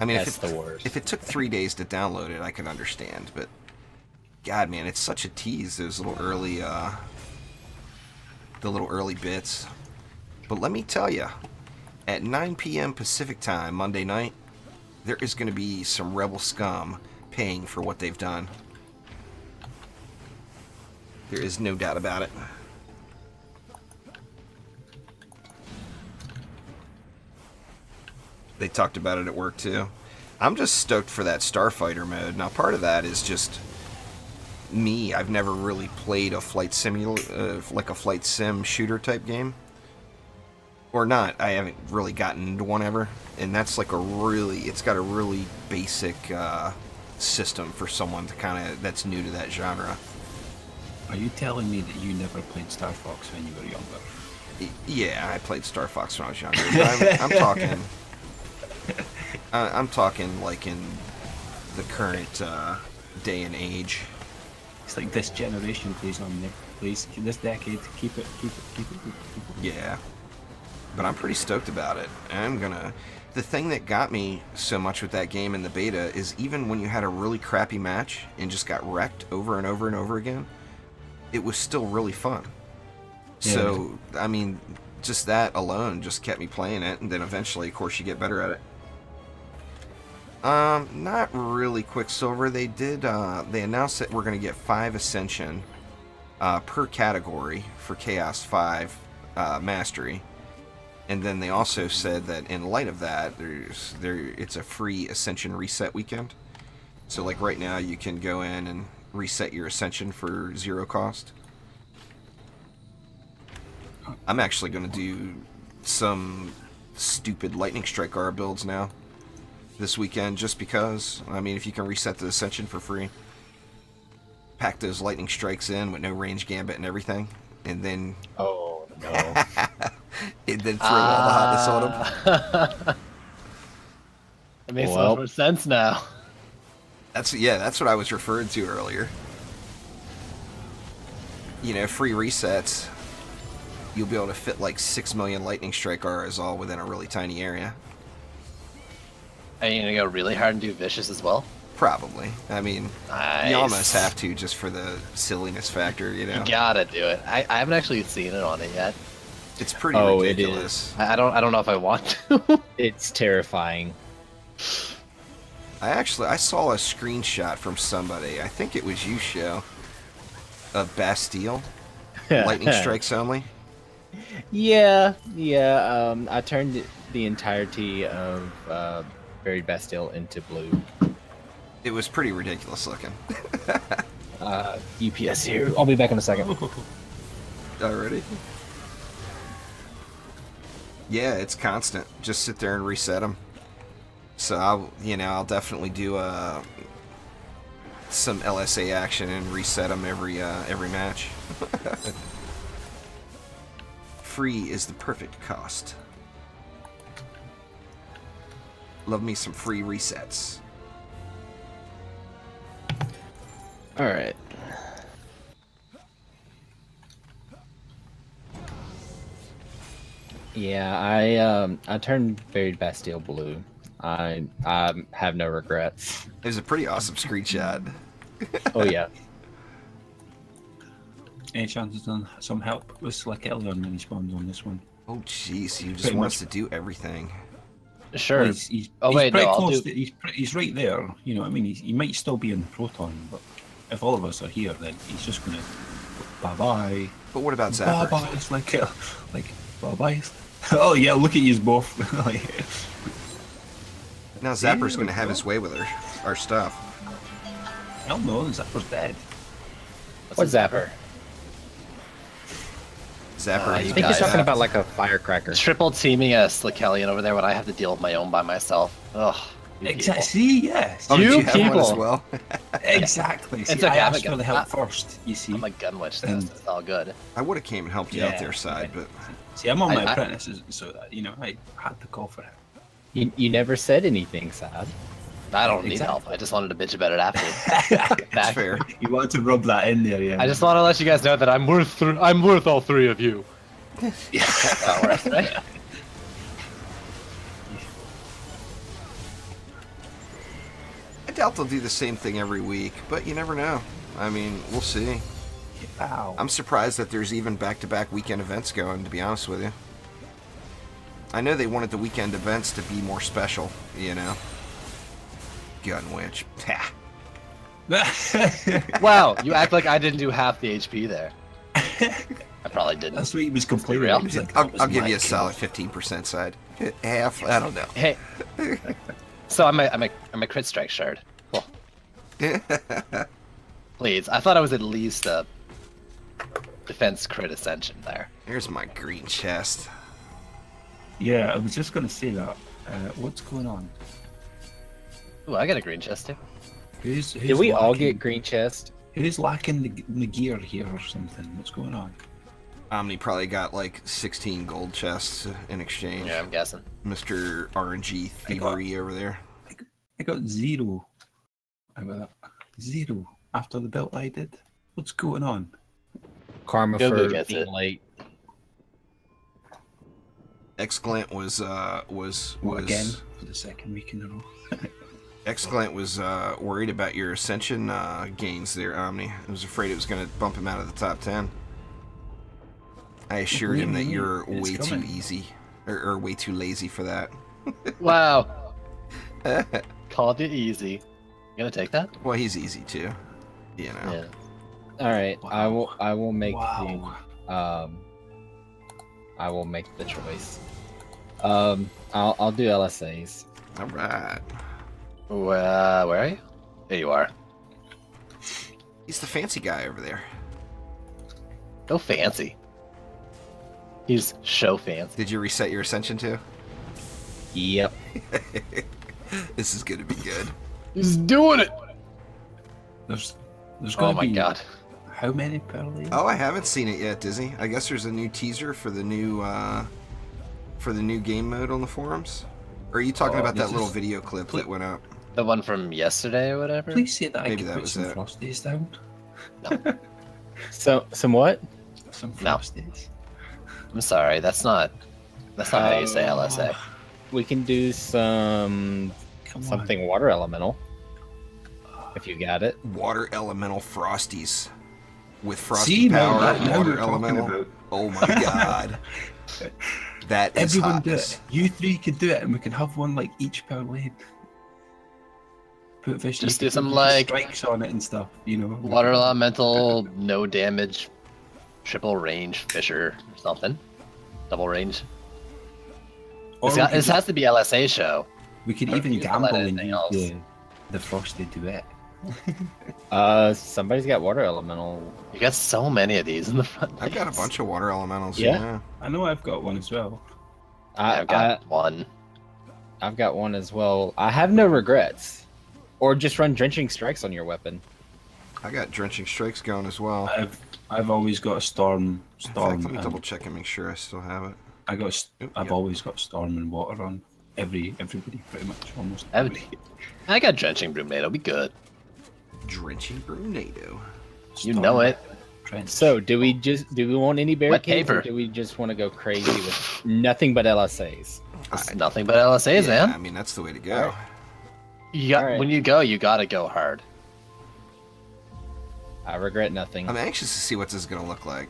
I mean, if it took 3 days to download it, I could understand, but god, man, it's such a tease, those little early, the little early bits. But let me tell you, at 9 p.m. Pacific time, Monday night, there is going to be some rebel scum paying for what they've done. There is no doubt about it. They talked about it at work too. I'm just stoked for that Starfighter mode. Now, part of that is just me. I've never really played a flight simulator, like a flight sim shooter type game. Or not. I haven't really gotten into one ever. And that's like it's got a really basic system for someone to that's new to that genre. Are you telling me that you never played Star Fox when you were younger? Yeah, I played Star Fox when I was younger. But I'm talking... I'm talking like in the current day and age. It's like this generation plays on there. Please, this decade, keep it. Yeah. But I'm pretty stoked about it. The thing that got me so much with that game in the beta is even when you had a really crappy match and just got wrecked over and over and over again, it was still really fun. Yeah. So, I mean, just that alone just kept me playing it, and then eventually, of course, you get better at it. Not really Quicksilver. They announced that we're going to get 5 Ascension per category for Chaos 5 Mastery. And then they also said that in light of that, it's a free Ascension reset weekend. So like right now, you can go in and reset your Ascension for 0 cost. I'm actually going to do some stupid Lightning Strike R builds now this weekend, just because. I mean, if you can reset the Ascension for free, pack those Lightning Strikes in with no range gambit and everything, and then... Oh, no. and then throw all the hotness on them. It makes a lot more sense now. That's what I was referring to earlier. You know, free resets. You'll be able to fit like 6 million Lightning Strike Rs all within a really tiny area. Are you gonna go really hard and do Vicious as well? Probably. I mean, nice. You almost have to just for the silliness factor, you know? You gotta do it. I haven't actually seen it on it yet. It's pretty ridiculous. I don't know if I want to. It's terrifying. I saw a screenshot from somebody. I think it was you, Show, of Bastille. Lightning Strikes only. Yeah. I turned the entirety of Buried Bastille into blue. It was pretty ridiculous looking. UPS here. I'll be back in a second. Already? Yeah, it's constant. Just sit there and reset them. So I'll definitely do some LSA action and reset them every match. Free is the perfect cost. Love me some free resets. All right. Yeah, I turned Buried Bastille blue. I have no regrets. It was a pretty awesome screenshot. Oh yeah. Any chances on some help with Slick earlier when he spawns on this one? Oh jeez, you just want us to do everything. Sure. Well, he's pretty close. He's right there. You know what I mean? He might still be in Proton, but if all of us are here, then he's just gonna bye-bye. But what about Zapper? Bye-bye. It's like bye-bye. Oh yeah, look at you both. Now Zapper's going to have his way with our stuff. Hell no, Zapper's dead. What's Zapper? Zapper. I think he's talking about like a firecracker. Triple teaming a Slickelian over there when I have to deal with my own by myself. Ugh. Exactly. See, yes. Oh, You did you have one as people. well? Exactly. See, It's okay, I I'm asked a for the gun. help first. You see. I'm a gun witch, though, so it's all good. I would have came and helped you out Yeah, there, side, okay. but See, I'm on my I- apprentices, so that I had to call for him. You never said anything, Sad. I don't need Exactly. help. I just wanted to bitch about it after. that's fair. You want to rub that in there, yeah? I just want to let you guys know that I'm worth all three of you. Yeah. That's how it works, right? I doubt they'll do the same thing every week, but you never know. I mean, we'll see. Ow. I'm surprised that there's even back-to-back weekend events going, to be honest with you. I know they wanted the weekend events to be more special, you know. Gun witch. Ha. Wow, you act like I didn't do half the HP there. I probably didn't. That's what he was complaining real. about. He was like, I'll "That was give my you a kill." solid 15% side. Half, I don't know. Hey, so I'm a crit strike shard. Cool. Please, I thought I was at least a defense crit ascension there. Here's my green chest. Yeah, I was just going to say that. What's going on? Ooh, I got a green chest too. Who's Did we all lacking- get green chest? Who's lacking the gear here or something? What's going on? Omni probably got like 16 gold chests in exchange. Yeah, I'm guessing. Mr. RNG thievery over there. I got 0. I got 0 after the belt I did. What's going on? Karma Go for gets being it. late. Excellent was Again for the second week in a row. Excellent was worried about your ascension gains there, Omni. I was afraid it was going to bump him out of the top 10. I assured him that you're It's way coming. too easy, or way too lazy for that. Wow. Called it easy. You gonna take that? Well, he's easy too, you know. Yeah. All right, Wow. I will make Wow. I will make the choice. I'll do LSAs. All right. Where are you? There you are. He's the fancy guy over there. So fancy. He's so fancy. Did you reset your ascension too? Yep. This is gonna be good. He's doing it. There's Oh going to my be god. how many per league? Oh, I haven't seen it yet, Disney. I guess there's a new teaser for the new game mode on the forums. Or are you talking Oh, about that this little is- video clip that went up? The one from yesterday or whatever? Please say that Maybe I that can put was some it. frosties down. So some what? Some No. frosties. I'm sorry, that's not how you say LSA. We can do some Come on. something water elemental. If you got it. Water elemental frosties with frosty See, now power. now Water we're talking elemental. about- Oh my god, that is Everyone do hotness. it. You three can do it, and we can have one like each per lane. Put fish. Just you do can some, put like, strikes on it and stuff. You know. Water elemental, no damage, triple range fisher or something. Double range. Or This, we got- could this has to be LSA show. We could or even you can gamble let and anything use else. The frosty duet. Somebody's got water elemental. You got so many of these in the front. I've got a bunch of water elementals. Yeah. Yeah. I know I've got one as well. I've got one. I've got one as well. I have no regrets. Or just run drenching strikes on your weapon. I got drenching strikes going as well. I've always got a storm. In fact, let me double check and make sure I still have it. I've always got storm and water on everybody pretty much almost. I got drenching broom NATO. Be good. Drenching broom NATO. You know it. Trench. So do we want any barricades, paper. or do we just want to go crazy with nothing but LSAs? It's nothing but LSAs, Yeah, man. I mean, that's the way to go. You got, Alright. When you gotta go hard. I regret nothing. I'm anxious to see what this is going to look like.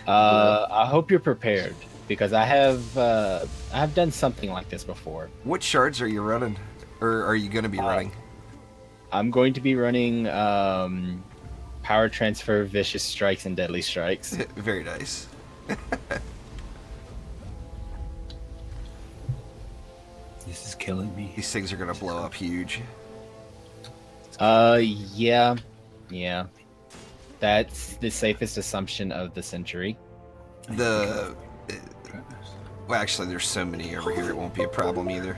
I hope you're prepared because I've done something like this before. What shards are you running? Or are you going to be running? I'm going to be running power transfer, vicious strikes, and deadly strikes. Very nice. This is killing me. These things are going to blow up huge. Yeah. That's the safest assumption of the century. Well, actually, there's so many over here, it won't be a problem either.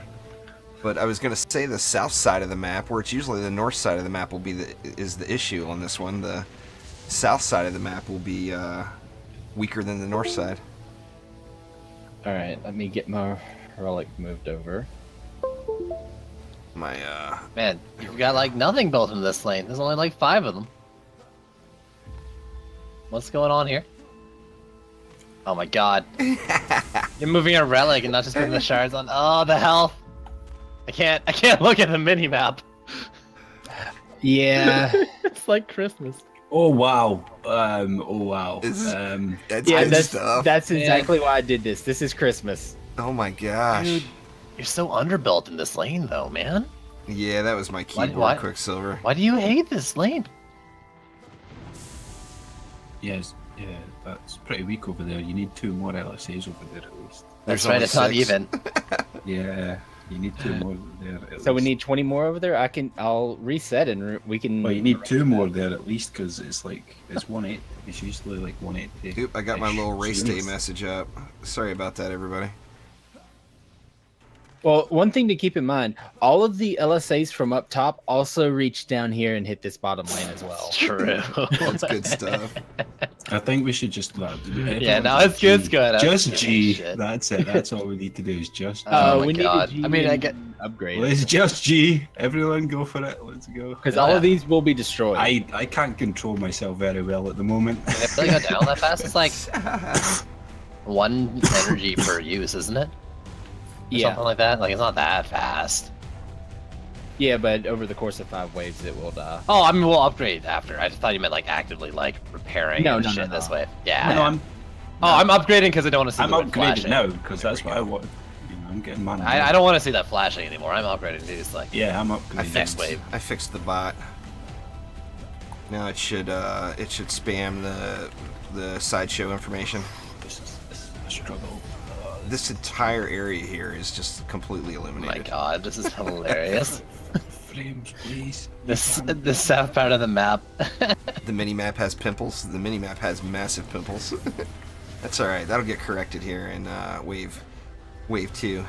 But I was going to say the south side of the map, where it's usually the north side of the map, is the issue on this one. The south side of the map will be weaker than the north side. All right, let me get my relic moved over. My Man, you've got like nothing built in this lane. There's only like 5 of them. What's going on here? Oh my god. You're moving a relic and not just putting the shards on. Oh, the health. I can't look at the mini map. Yeah. It's like Christmas. Oh wow. Oh wow. that's Yeah, good stuff. that's exactly why I did this. This is Christmas. Oh my gosh. Dude, you're so underbuilt in this lane though, man. Yeah, that was my keyboard, Why- Quicksilver. Why do you hate this lane? Yes. Yeah, that's pretty weak over there. You need 2 more LSAs over there at least. That's There's right, only it's not 6. even. Yeah, you need 2 more there. So we need 20 more over there. I'll reset and we can. Well, you need 2 more there at least because it's 180. It's usually like 180. Oop, I got my little race day units. message up. Sorry about that, everybody. Well, one thing to keep in mind: all of the LSAs from up top also reach down here and hit this bottom lane as well. True. That's good stuff. I think we should just Yeah, no, it's good. It's good. Just G. Shit. That's it. That's all we need to do is just. Oh my we God. need a G I mean, I and get- upgrade Let's just G. Everyone go for it. Let's go. because all of these will be destroyed. I can't control myself very well at the moment. If they go down that fast, it's like 1 energy per use, isn't it? Or yeah, something like that. Like it's not that fast. yeah, but over the course of 5 waves, it will die. Oh, I mean, we'll upgrade after. I thought you meant like actively like repairing No, and no, shit no, this no. way. Yeah. No, I'm upgrading because I don't want to see I'm the red upgraded flashing. now because that's what I want. You know, I'm getting money. I don't want to see that flashing anymore. I'm upgrading to just like Yeah, I'm upgraded. next wave. I fixed the bot. Now it should spam the sideshow information. This is a struggle. This entire area here is just completely Oh my illuminated. god, this is hilarious. Frames, please. The south part of the map. The mini map has pimples. The mini map has massive pimples. That's all right. That'll get corrected here in wave 2.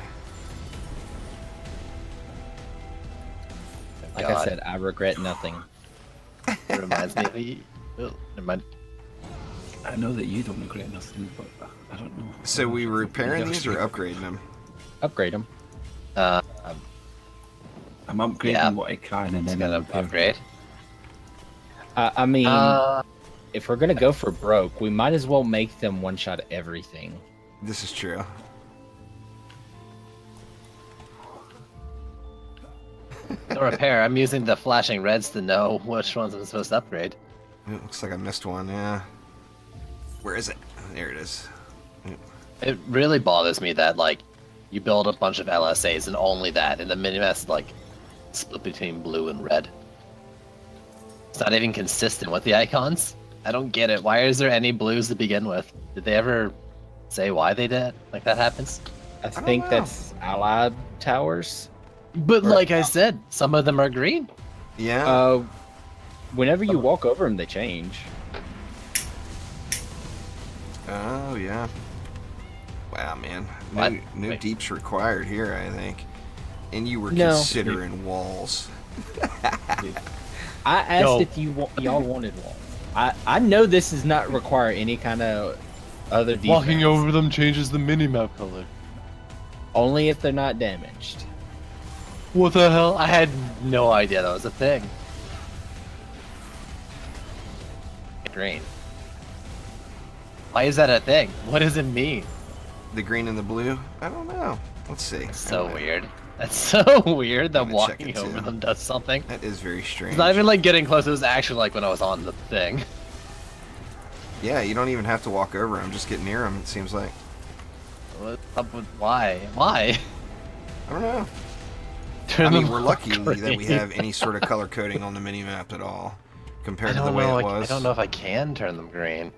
Like God. I said, I regret nothing. It reminds me of the. Oh, never mind. I know that you don't regret nothing, but I don't know. So we repairing these or upgrading them? Upgrade them. I'm I'm upgrading Yeah. what I can and just then gonna I'll repair. upgrade. I mean, if we're gonna go for broke, we might as well make them one-shot everything. This is true. To repair, I'm using the flashing reds to know which ones I'm supposed to upgrade. It looks like I missed one. Yeah. Where is it? There it is. It really bothers me that like you build a bunch of LSAs and only that, and the minimap's like split between blue and red. It's not even consistent with the icons. I don't get it. Why is there any blues to begin with? Did they ever say why they did? Like that happens? I think know. that's allied towers. But like I said, some of them are green. Yeah. Whenever you walk over them, they change. Oh yeah. Wow, man. What? New deeps required here, I think. And you were No. considering walls. I asked if y'all wanted walls. I know this does not require any kind of other defense. Walking over them changes the minimap color. Only if they're not damaged. What the hell? I had no idea that was a thing. Green. Why is that a thing? What does it mean? The green and the blue? I don't know. Let's see. So Anyway, weird. That's so weird that I'm gonna check walking it, over too. them does something. That is very strange. It's not even like getting close. It was actually like when I was on the thing. Yeah, you don't even have to walk over them. Just get near them, it seems like. What's up with why? Why? I don't know. Turn I mean, them we're lucky that we green. have any sort of color coding on the minimap at all, compared I to the don't way know. it was. I don't know if I can turn them green.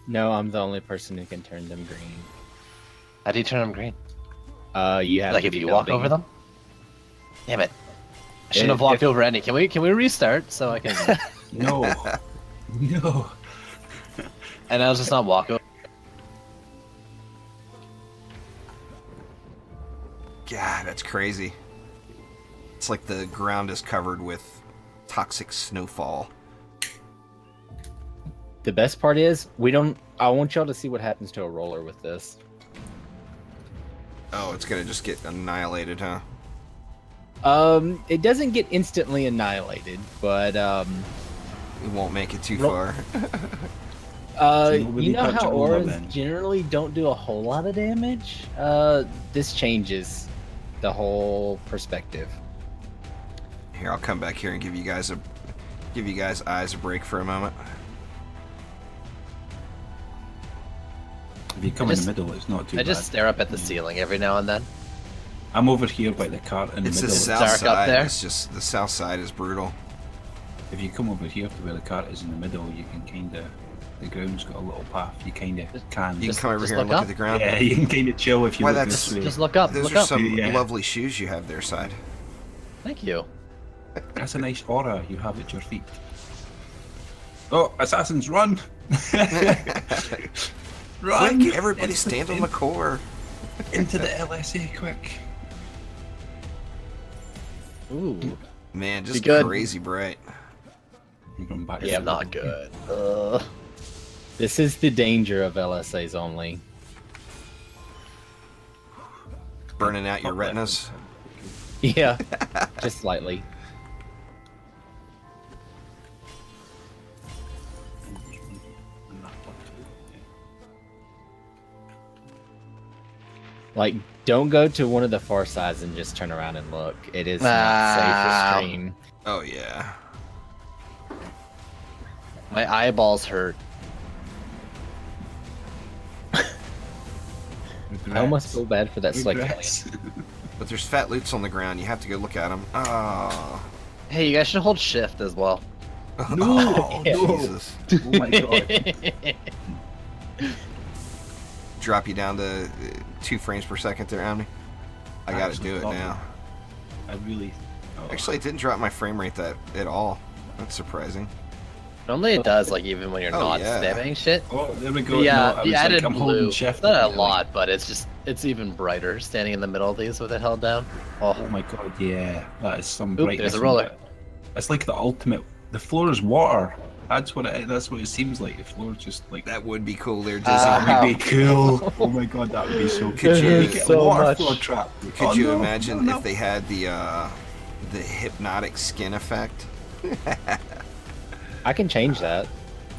No, I'm the only person who can turn them green. How do you turn them green? You have Like to if be you walk building. over them? Damn it! I shouldn't have walked over any. Can we restart so I can? No. No. And I'll just not walk over. God, that's crazy. It's like the ground is covered with toxic snowfall. The best part is I want y'all to see what happens to a roller with this. Oh, it's gonna just get annihilated, huh? It doesn't get instantly annihilated, but It won't make it too far. you know touch how a roller, auras then. generally don't do a whole lot of damage? This changes the whole perspective. Here, I'll come back here and give you guys eyes a break for a moment. If you come in the middle, it's not too I bad. just stare up at the ceiling every now and then. I'm over here by the cart in the It's middle. the south dark up side. there. It's just the south side is brutal. If you come over here to where the cart is in the middle, you can kind of... The ground's got a little path. You kind of can. You can come over just here and look look up. at the ground. Yeah, you can kind of chill if you Why, look that's- this way. Just look up. Those Look are up. some Yeah. lovely shoes you have there, side. Thank you. That's a nice aura you have at your feet. Oh, assassins, run! Run! Quick, everybody stand on the core. Into the LSA, quick. Ooh. Man, just good. crazy bright. I'm going back. Yeah, not good. This is the danger of LSAs only. Burning out your retinas. Yeah, just slightly. Like, don't go to one of the far sides and just turn around and look. It is not safe to stream. Oh yeah. My eyeballs hurt. I almost feel bad for that slick. Regrets. But there's fat loots on the ground. You have to go look at them. Oh. Hey, you guys should hold shift as well. Oh, Yeah. Jesus. Oh my god. Drop you down to 2 frames per second there, Omni. I gotta Actually, do it oh. now. I really... Oh. Actually, it didn't drop my frame rate that at all. That's surprising. Normally it does, like even when you're Oh, not yeah. spamming shit. Oh, there we go. The, No, I was the like, added I'm holding blue, shift. not a Like, lot, but it's even brighter standing in the middle of these with it held down. Oh Oh, my god, yeah. That is some Oop, brightness. there's a roller. It's like the ultimate... The floor is water. That's what it seems like. The floor is just like... That would be cool there, Dizzy. That would be cool. Oh my god, that would be so cool. Could you- Make it a so water much. floor trap? Could Oh, you no, imagine no, no. if they had the hypnotic skin effect? I can change that.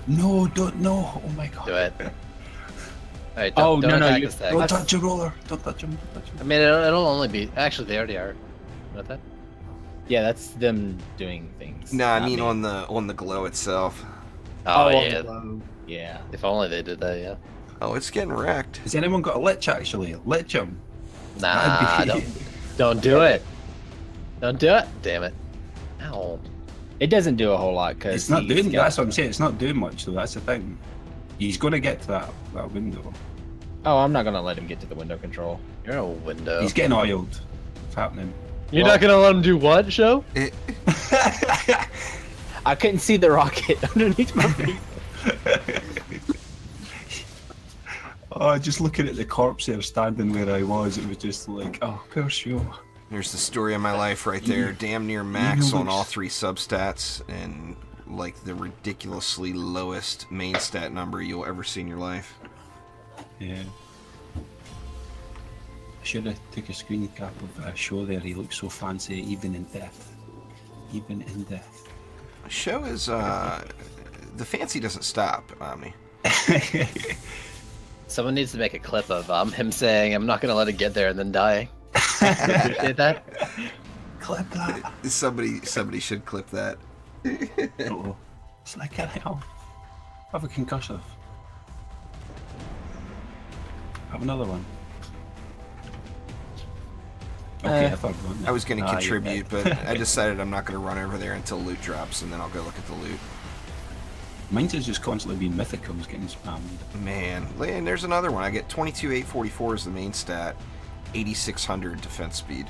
No, don't, no. Oh my god. do it. Alright, Oh, don't no, attack you- this thing. Don't touch your roller. Don't touch him. Don't touch him. I mean, it'll only be... Actually, they already are. Not that? Yeah, that's them doing things. No, I not mean me. on the glow itself. Oh, on yeah. the low. Yeah. If only they did that, yeah. Oh, it's getting wrecked. Has anyone got a lich actually? Lich him. Nah, don't do it. Don't do it. Damn it. Ow. It doesn't do a whole lot because It's not doing. That's what I'm saying. It's not doing much though. That's the thing. He's going to get to that window. Oh, I'm not gonna let him get to the window control. You're a window. He's getting oiled. What's happening? You're not gonna let him do what, show? I couldn't see the rocket underneath my feet. Oh, just looking at the corpse there standing where I was, it was just like, oh, poor show. There's the story of my life right there. Damn near max on all 3 substats and like the ridiculously lowest main stat number you'll ever see in your life. Yeah. I should have took a screen cap of a show there. He looks so fancy, even in death. Even in death. Show is, the fancy doesn't stop, Omni. Someone needs to make a clip of him saying, "I'm not gonna let it get there," and then dying. Appreciate that. Clip that. Somebody should clip that. Uh-oh. It's like, I have a concussive. Have another one. Okay, I thought one. I was going to contribute, but I decided I'm not going to run over there until loot drops, and then I'll go look at the loot. Mine's has just constantly been mythicals getting spammed. Man, and there's another one. I get 22,844 as the main stat, 8,600 defense speed.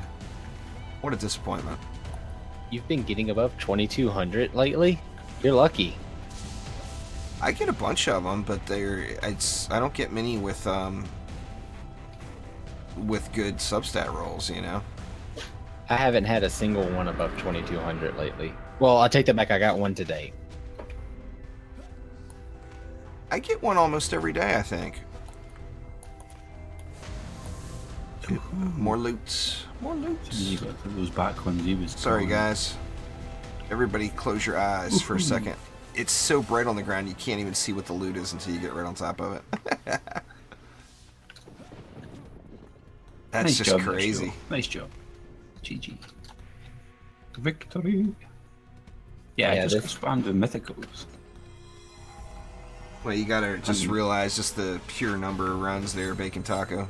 What a disappointment. You've been getting above 2,200 lately? You're lucky. I get a bunch of them, but I don't get many with good substat rolls, you know? I haven't had a single one above 2,200 lately. Well, I'll take that back. I got one today. I get one almost every day, I think. More loot. More loot. You got those back ones. He was. Sorry, guys. Everybody close your eyes for a second. It's so bright on the ground you can't even see what the loot is until you get right on top of it. That's nice just job, crazy. Nice job. GG. Victory. Yeah, just spammed with mythicals. Well, you gotta just realize just the pure number of runs there, Bacon Taco.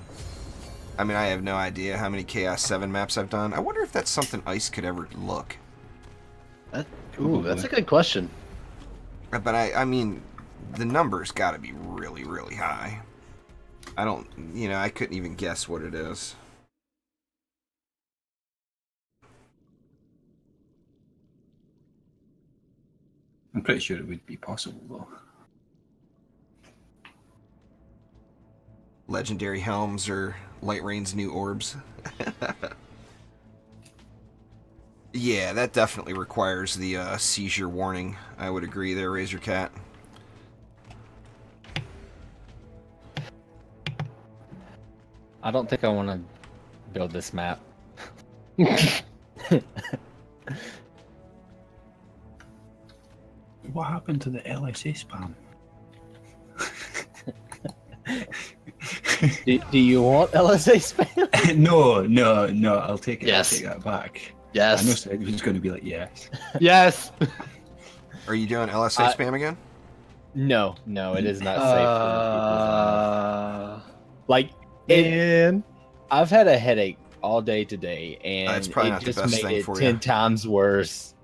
I mean, I have no idea how many Chaos 7 maps I've done. I wonder if that's something Ice could ever look. Ooh, that's a good question. But I mean, the number's gotta be really, really high. I don't, I couldn't even guess what it is. I'm pretty sure it would be possible, though. Legendary helms or Light Rain's new orbs. Yeah, that definitely requires the seizure warning. I would agree there, Razor Cat. I don't think I want to build this map. What happened to the LSA spam? do you want LSA spam? No, I'll take it. Yes. I'll take that back. Yes. I know Sid was going to be like, yes. Yes. Are you doing LSA spam again? No, it is not safe for people. I've had a headache all day today, and it's probably not it the just best made thing it for 10 you. times worse.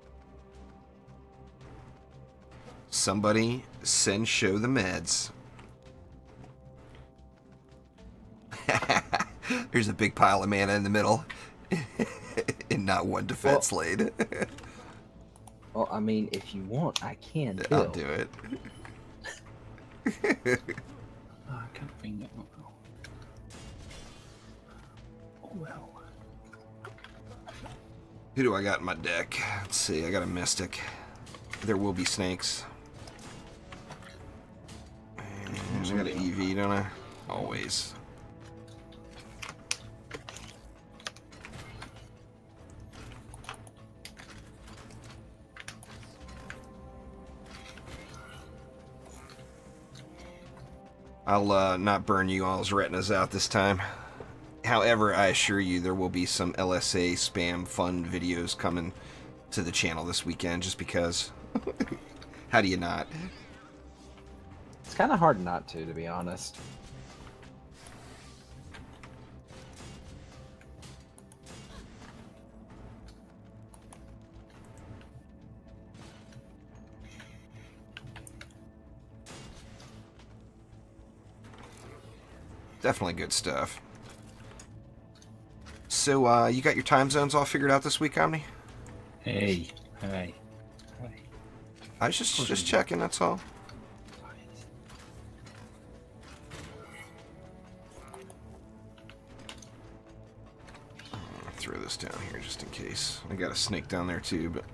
Somebody send Show the meds. There's a big pile of mana in the middle. And not one defense lane. Well, I mean, if you want, I can. I'll do it. I can't find it. Oh well. Who do I got in my deck? Let's see, I got a Mystic. There will be snakes. And I got an EV, don't I? Always. I'll not burn you all's retinas out this time. However, I assure you there will be some LSA spam fun videos coming to the channel this weekend just because. How do you not? It's kind of hard not to be honest. Definitely good stuff. So, you got your time zones all figured out this week, Omni? Hey, hi. I was just checking, that's all. I'll throw this down here just in case. I got a snake down there too, but...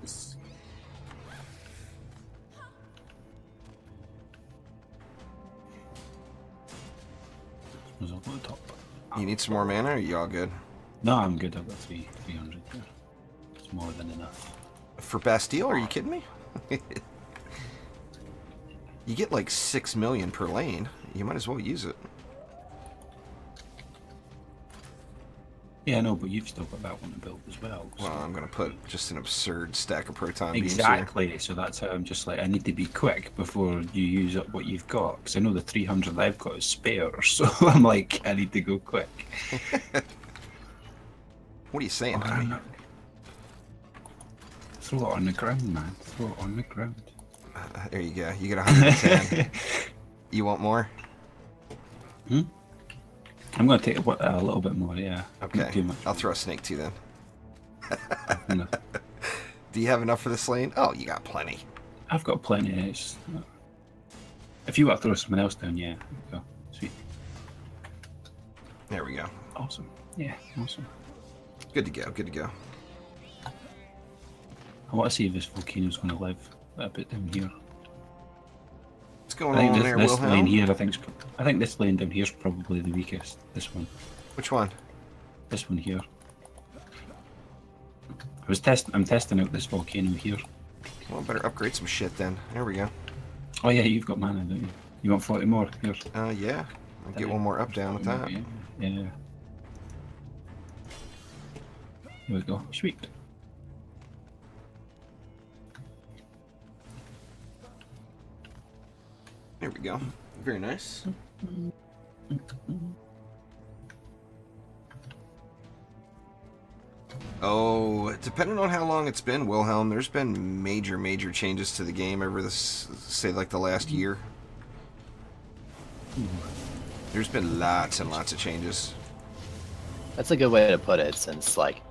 Was up at the top. You need some more mana, or are you all good? No, I'm good. I've got 300 there. It's more than enough. For Bastille, are you kidding me? You get like 6 million per lane. You might as well use it. Yeah, I know, but you've still got that one to build as well. So. Well, I'm going to put just an absurd stack of proton beams Exactly, here. so that's how I'm just like, I need to be quick before you use up what you've got. Because I know the 300 I've got is spare, so I'm like, I need to go quick. What are you saying, Tommy? Throw it on the ground, man. Throw it on the ground. There you go. You get 110. You want more? Hmm? I'm going to take a little bit more, yeah. Okay. Not too much. I'll throw a snake too then. No. Do you have enough for this lane? Oh, you got plenty. I've got plenty. It's not... If you want to throw someone else down, yeah. There we go. Sweet. There we go. Awesome. Yeah, awesome. Good to go. Good to go. I want to see if this volcano's going to live a bit down here. What's going on there, this Wilhelm? lane here, I think this lane down here is probably the weakest. This one. Which one? This one here. I'm testing out this volcano here. Well, better upgrade some shit then. There we go. Oh yeah, you've got mana, don't you? You want 40 more? Here. Yeah. I'll get one more up down with that. Yeah. Here we go. Sweet. There we go. Very nice. Oh, depending on how long it's been, Wilhelm, there's been major changes to the game over this, say, like the last year. There's been lots and lots of changes. That's a good way to put it, since like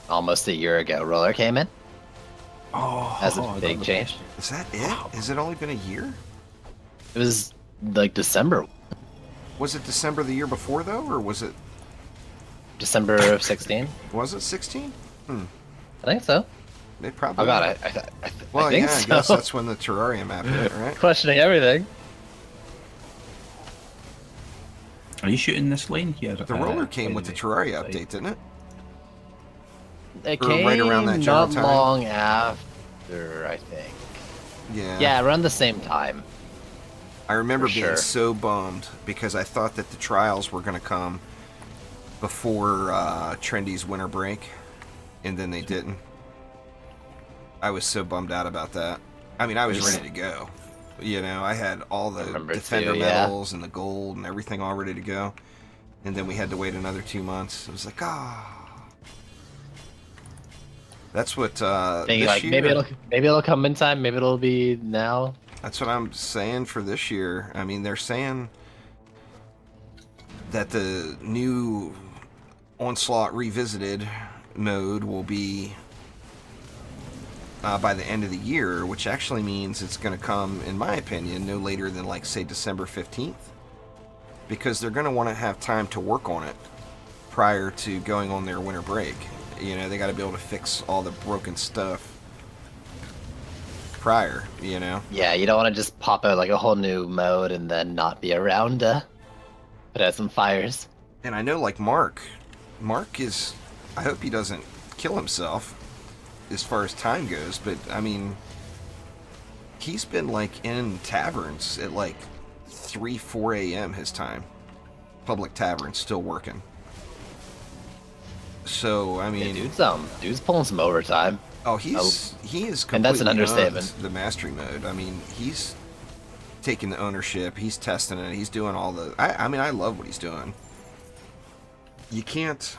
almost a year ago, Roller came in. Oh, As a big change. Is that it? Has it only been a year? It was like December. Was it December the year before, though, or was it... December of 16? Was it 16? I think so. They probably... Oh god, I Well, think yeah, so. I guess that's when the Terraria map hit, right? Questioning everything. Are you shooting this lane here? The roller came with the Terraria update, didn't it? It Or came right around that general not time? long after, I think. Yeah. Yeah, around the same time. I remember For being sure. so bummed because I thought that the trials were going to come before Trendy's winter break, and then they didn't. I was so bummed out about that. I mean, I was ready to go. You know, I had all the Defender medals and the gold and everything all ready to go. And then we had to wait another 2 months. It was like, That's what Thinking this like year, maybe it'll come in time, maybe it'll be now. That's what I'm saying for this year. I mean, they're saying that the new Onslaught Revisited mode will be by the end of the year, which actually means it's going to come, in my opinion, no later than, like, say, December 15th. Because they're going to want to have time to work on it prior to going on their winter break. You know, they got to be able to fix all the broken stuff prior, you know? Yeah, you don't want to just pop out like a whole new mode and then not be around to put out some fires. And I know, like, Mark is... I hope he doesn't kill himself as far as time goes, but, I mean... He's been, like, in taverns at, like, 3, 4 a.m. his time. Public taverns, still working. So, I mean... Yeah, dude's pulling some overtime. Oh, he is completely And that's an understatement. owned the mastery mode. I mean, he's taking the ownership. He's testing it. He's doing all the... I mean, I love what he's doing. You can't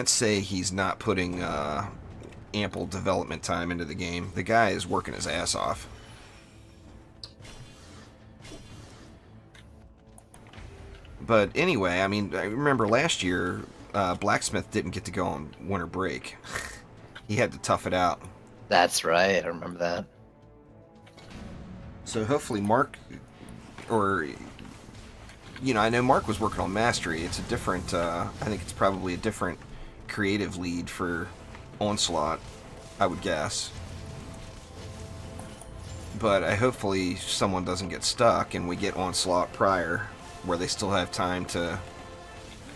say he's not putting ample development time into the game. The guy is working his ass off. But anyway, I mean, I remember last year Blacksmith didn't get to go on winter break. He had to tough it out. That's right. I remember that. So hopefully Mark, or I know Mark was working on Mastery. It's a different. I think it's probably a different creative lead for Onslaught, I would guess. But hopefully someone doesn't get stuck and we get Onslaught prior, where they still have time to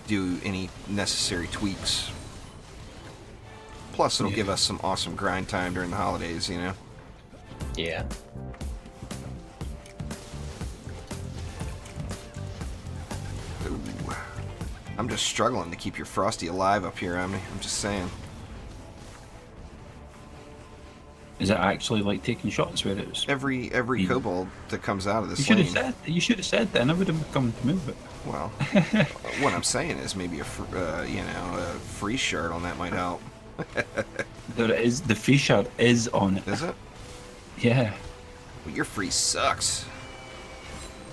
do any necessary tweaks. Plus, it'll give us some awesome grind time during the holidays, Yeah. Ooh. I'm just struggling to keep your Frosty alive up here, Omni. I'm just saying. Is it actually like taking shots where it was? Every kobold that comes out of this You lane. should have said that, and I would have come to move it. Well, what I'm saying is maybe a free shard on that might help. There is, the free shard is on it. Is it? Yeah. Well, your freeze sucks.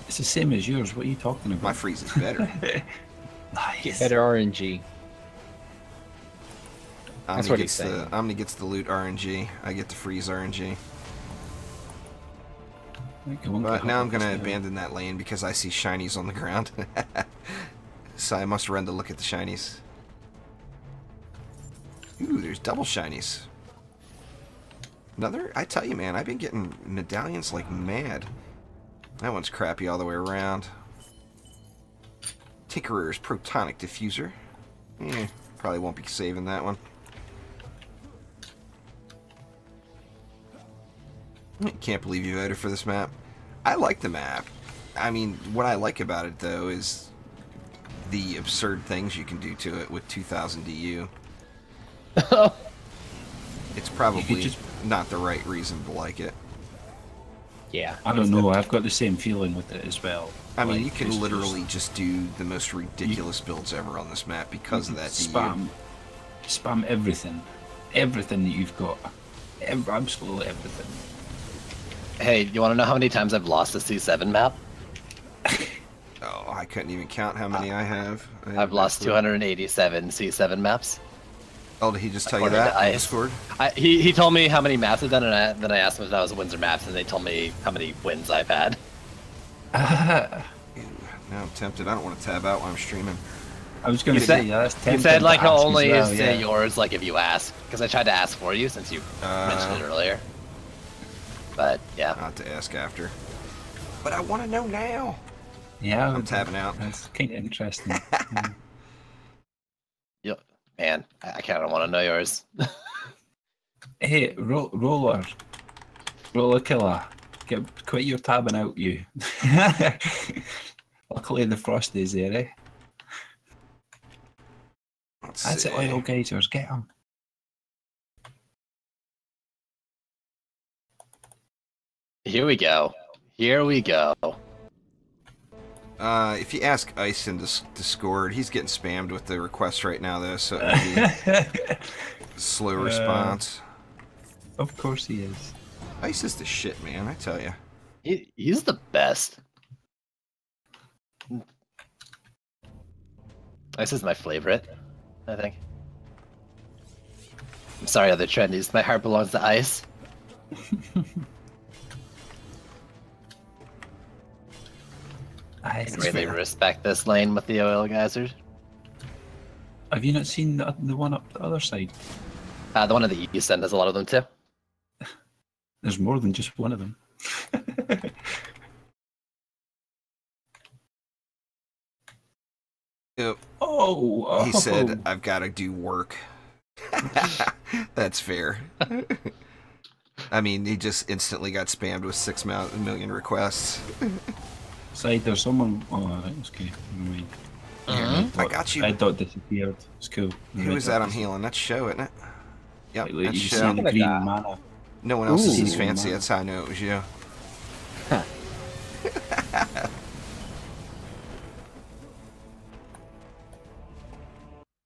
It's the same as yours. What are you talking about? My freeze is better. Nice. Better RNG. That's what he's Omni saying. Omni gets the loot RNG. I get the freeze RNG. But now I'm going to abandon that lane because I see shinies on the ground. So I must run to look at the shinies. Ooh, there's double shinies. Another? I tell you, man, I've been getting medallions like mad. That one's crappy all the way around. Tinkerer's Protonic Diffuser. Probably won't be saving that one. I can't believe you voted for this map. I like the map. I mean, what I like about it, though, is the absurd things you can do to it with 2000 DU. It's probably not the right reason to like it. Yeah. I don't know. I've got the same feeling with it as well. I mean, you can literally just do the most ridiculous builds ever on this map because of that DU. Spam everything. Everything that you've got. Absolutely everything. Hey, you want to know how many times I've lost a C7 map? Oh, I couldn't even count how many I have. I've lost 287 C7 maps. Oh, did he just tell you According that to on Ice. Discord? He told me how many maps I've done, and then I asked him if that was wins or maps, and they told me how many wins I've had. Ew, now I'm tempted. I don't want to tab out while I'm streaming. I was going to say, yeah, that's tempting. You said like to ask only as well, say yours, like if you ask, because I tried to ask for you since you mentioned it earlier. But yeah, Not to ask after. But I want to know now. Yeah, I'm tabbing out. That's kind of interesting. yep. Man, I kind of want to know yours. Hey, roller killer, quit your tabbing out, you. Luckily, the frost is there, eh? That's it, oil geysers, get them. Here we go. Here we go. If you ask Ice in Discord, he's getting spammed with the request right now, though, so it would be slow response. Of course he is. Ice is the shit, man, I tell you. He's the best. This is my favorite, I think. I'm sorry, other trendies. My heart belongs to Ice. I really respect this lane with the oil geysers. Have you not seen the one up the other side? The one at the east end has a lot of them too. There's more than just one of them. Yep. Oh, He said, I've got to do work. That's fair. I mean, he just instantly got spammed with 6 million requests. Side, there's someone. Oh, right, it's okay. I got you. Red dot disappeared. It's cool. Who is that I'm healing? That's Show, isn't it? Yep, Like, that's you Show. see the green mana. No one else Ooh. sees fancy. That's how I know it was you.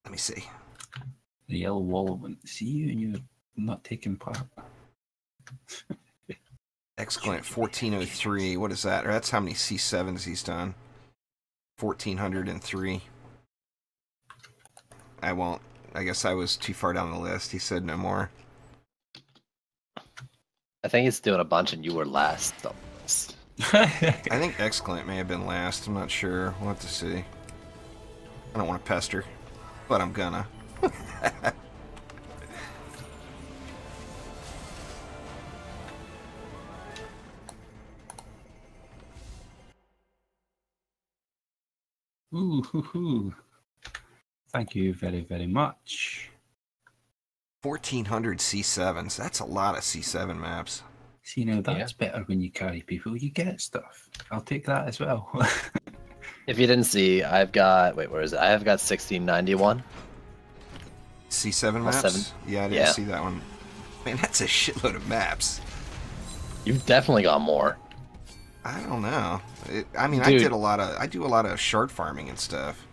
Let me see. The yellow wall went see you and you're not taking part. Excellent. 1403. What is that? Or that's how many C7s he's done. 1403. I won't. I guess I was too far down the list. He said no more. I think he's doing a bunch and you were last. I think Exclamp may have been last. I'm not sure. We'll have to see. I don't want to pester, but I'm gonna. Ooh, hoo, hoo. Thank you very, very much. 1,400 C7s. That's a lot of C7 maps. See, now that's better when you carry people. You get stuff. I'll take that as well. If you didn't see, I've got... Wait, where is it? I have got 1691. C7 maps? 7? Yeah, I didn't see that one. Man, that's a shitload of maps. You've definitely got more. I don't know. I mean, Dude. I do a lot of shard farming and stuff.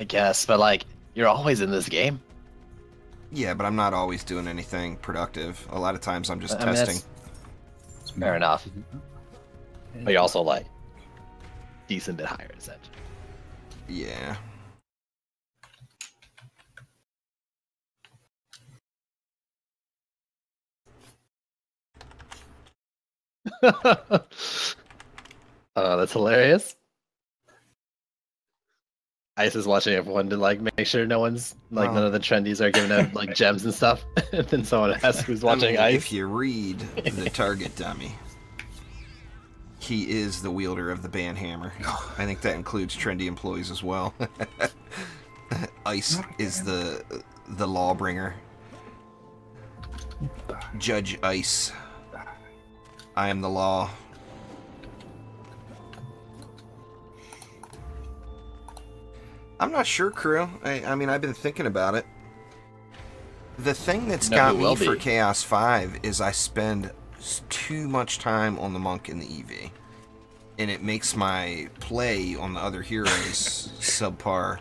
I guess, but like, you're always in this game. Yeah, but I'm not always doing anything productive. A lot of times I'm just I mean, testing. Fair enough. But you're also like decent bit higher, essentially. Yeah. Oh, that's hilarious. Ice is watching everyone to like make sure no one's like none of the trendies are giving out like gems and stuff. And then someone asks who's watching Ice. If you read the target dummy, he is the wielder of the band hammer. I think that includes trendy employees as well. Ice is the lawbringer. Judge Ice. I am the law. I'm not sure, crew. I mean, I've been thinking about it. The thing that's got me for Chaos 5 is I spend too much time on the Monk and the EV. And it makes my play on the other heroes subpar.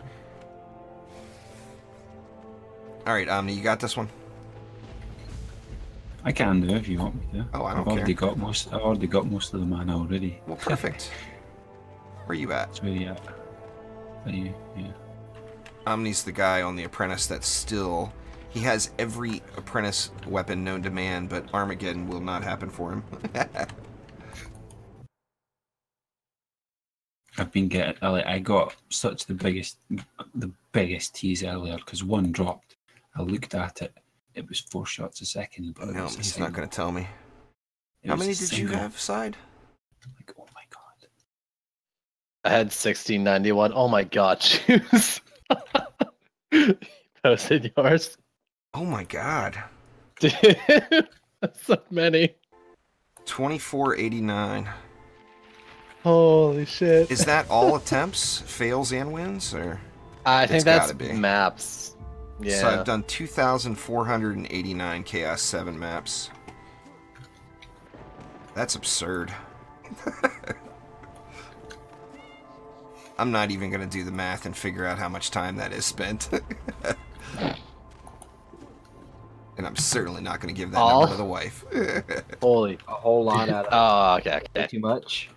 Alright, Omni, you got this one? I can do if you want me to. Oh, I don't I've already got most. I already got most of the mana already. Well, perfect. Where you at? That's where you at. Are you? Yeah. Omni's the guy on The Apprentice that's still... He has every Apprentice weapon known to man, but Armageddon will not happen for him. I've been getting... I got such the biggest tease earlier because one dropped. I looked at it. It was 4 shots a second. But No, he's not going to tell me. How many did you have, Side? Like, oh my god. I had 1691. Oh my god, Juice. Posted yours. Oh my god. Dude, that's so many. 2489. Holy shit. Is that all attempts, fails, and wins? Or I think that's gotta be. maps. Yeah. So I've done 2,489 Chaos 7 maps. That's absurd. I'm not even going to do the math and figure out how much time that is spent. And I'm certainly not going to give that number to the wife. Holy. A whole lot out of Oh, okay. way too much.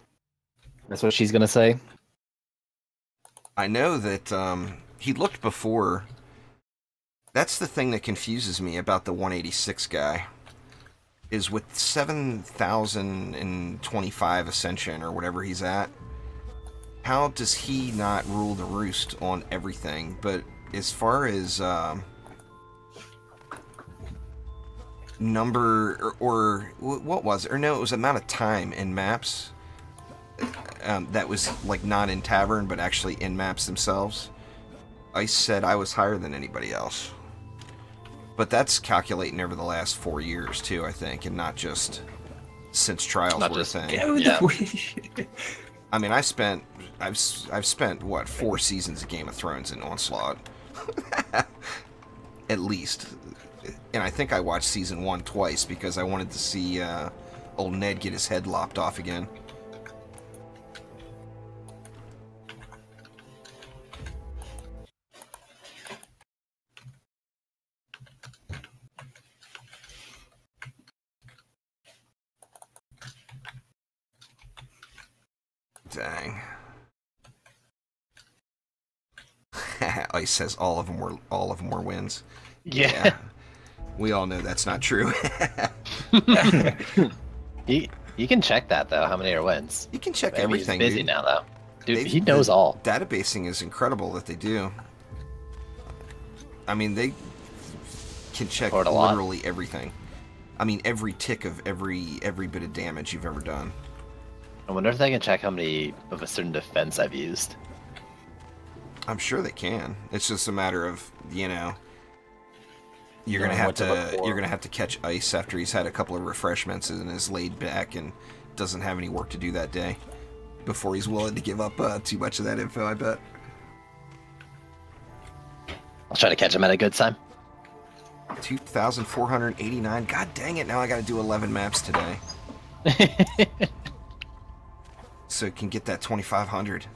That's what she's gonna say. I know that he looked before. That's the thing that confuses me about the 186 guy. Is with 7,025 Ascension or whatever he's at, how does he not rule the roost on everything? But as far as number or what was it? Or no, it was amount of time in maps that was like not in Tavern but actually in maps themselves. Ice said I was higher than anybody else. But that's calculating over the last 4 years too, I think, and not just since Trials Not were just- a thing. Yeah. I mean, I've spent what 4 seasons of Game of Thrones in Onslaught, at least, and I think I watched season 1 twice because I wanted to see old Ned get his head lopped off again. Dang. Ice says all of them were wins. Yeah. We all know that's not true. You can check that though. How many are wins? You can check Maybe everything. He's busy dude. now though. Dude, he knows all. Databasing is incredible that they do. I mean, they can check literally everything. I mean, every tick of every bit of damage you've ever done. I wonder if they can check how many of a certain defense I've used. I'm sure they can. It's just a matter of, you know, you're gonna have to catch Ice after he's had a couple of refreshments and is laid back and doesn't have any work to do that day before he's willing to give up too much of that info, I bet. I'll try to catch him at a good time. 2,489. God dang it, now I gotta do 11 maps today. So it can get that 2,500.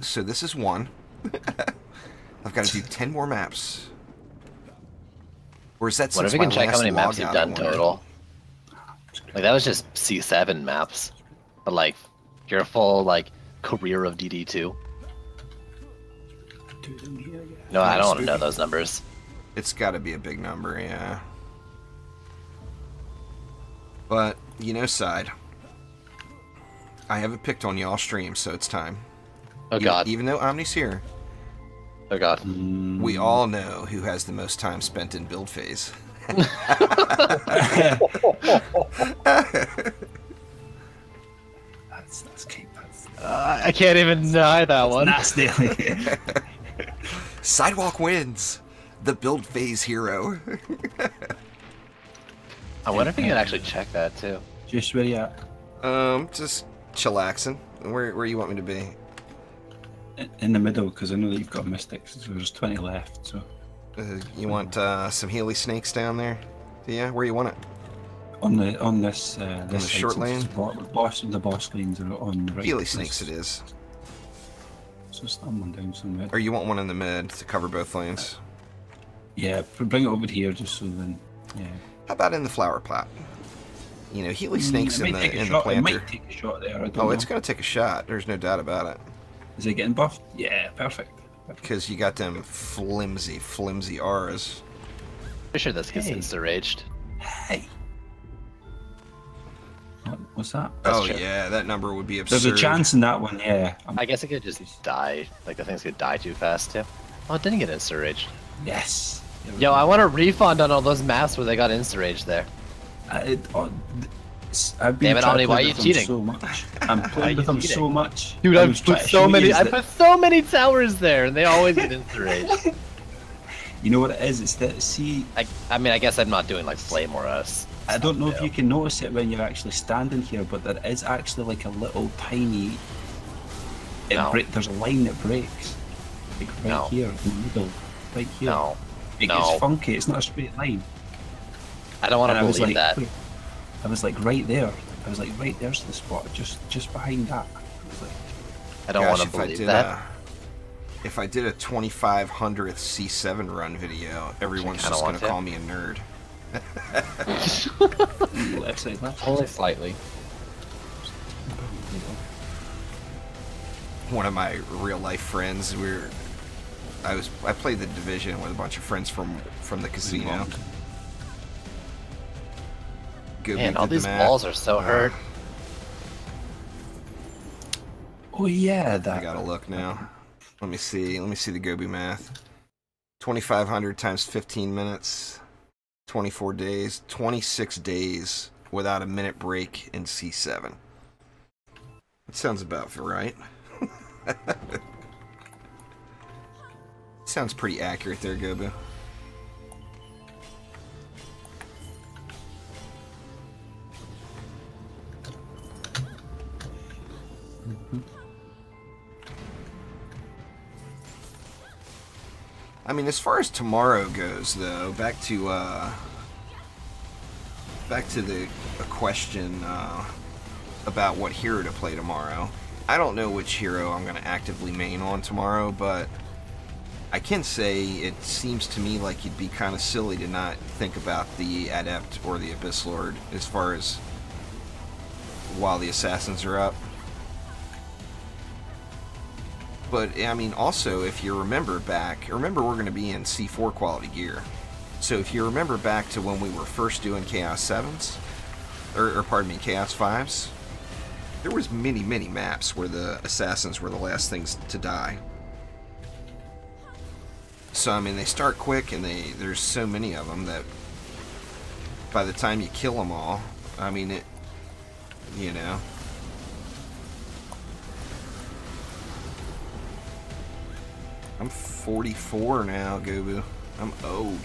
So this is one. I've got to do 10 more maps. Or is that what if since we my can check how last many maps you've logout, done total? Like that was just C7 maps, but like your full like career of DD2. No, I don't want to know those numbers. It's got to be a big number, yeah. But, you know, Side, I haven't picked on y'all stream, so it's time. Oh god. Even though Omni's here. Oh god. We all know who has the most time spent in build phase. That's Kate. I can't even deny that one. Nasty. Sidewalk wins. The build phase hero. I wonder if you can actually check that too. Just where you at? Just chillaxing. Where you want me to be? In the middle, because I know that you've got mystics, so there's 20 left, so... You want some Healy snakes down there? Yeah, where you want it? On this the short lane? The boss lanes are on the right. Healy snakes it is. So someone down somewhere. Or you want one in the mid to cover both lanes? Yeah, bring it over here just so then, yeah. How about in the flower plot? You know, Healy snakes in the planter. It might take a shot there, I don't know. It's going to take a shot. There's no doubt about it. Is it getting buffed? Yeah, perfect. Because you got them flimsy auras. Pretty sure this gets insta-raged. Hey. What's that? That's true. Yeah, that number would be absurd. There's a chance in that one, yeah. I guess it could just die. Like the things could die too fast too. Oh, it didn't get insta-raged. Yes. Yo, I want a refund on all those maps where they got insta-raged there. I've been Damn it, Omni, why are you cheating? So much. I'm playing with them so much. Dude, I put so many towers there, and they always get insta-raged. You know what it is? It's that, see... I mean, I guess I'm not doing like flame or us. I don't know if you can notice it when you're actually standing here, but there is actually like a little tiny... There's a line that breaks. Like right here, in the middle. Right here. No. It's funky, it's not a straight line. I don't want to believe that. I was like right there. I was like, right there's the spot, just behind that. I don't want to believe that. If I did a 2500th C7 run video, everyone's just going to call me a nerd. Left side, left. Only slightly. One of my real life friends, I played the Division with a bunch of friends from the casino. Man, all these walls are so hurt. Oh yeah, that. I gotta look now. Let me see the Gobu math. 2,500 times 15 minutes, 24 days, 26 days without a minute break in C7. That sounds about right. Sounds pretty accurate there, Gobu. I mean, as far as tomorrow goes, though, back to the question about what hero to play tomorrow. I don't know which hero I'm going to actively main on tomorrow, but I can say it seems to me like it'd be kind of silly to not think about the Adept or the Abyss Lord as far as while the Assassins are up. But, I mean, also, if you remember back, remember we're going to be in C4 quality gear. So if you remember back to when we were first doing Chaos 7s, or pardon me, Chaos 5s, there was many, many maps where the assassins were the last things to die. So, I mean, they start quick, and there's so many of them that by the time you kill them all, I mean, it, you know. I'm 44 now, Gobu. I'm old.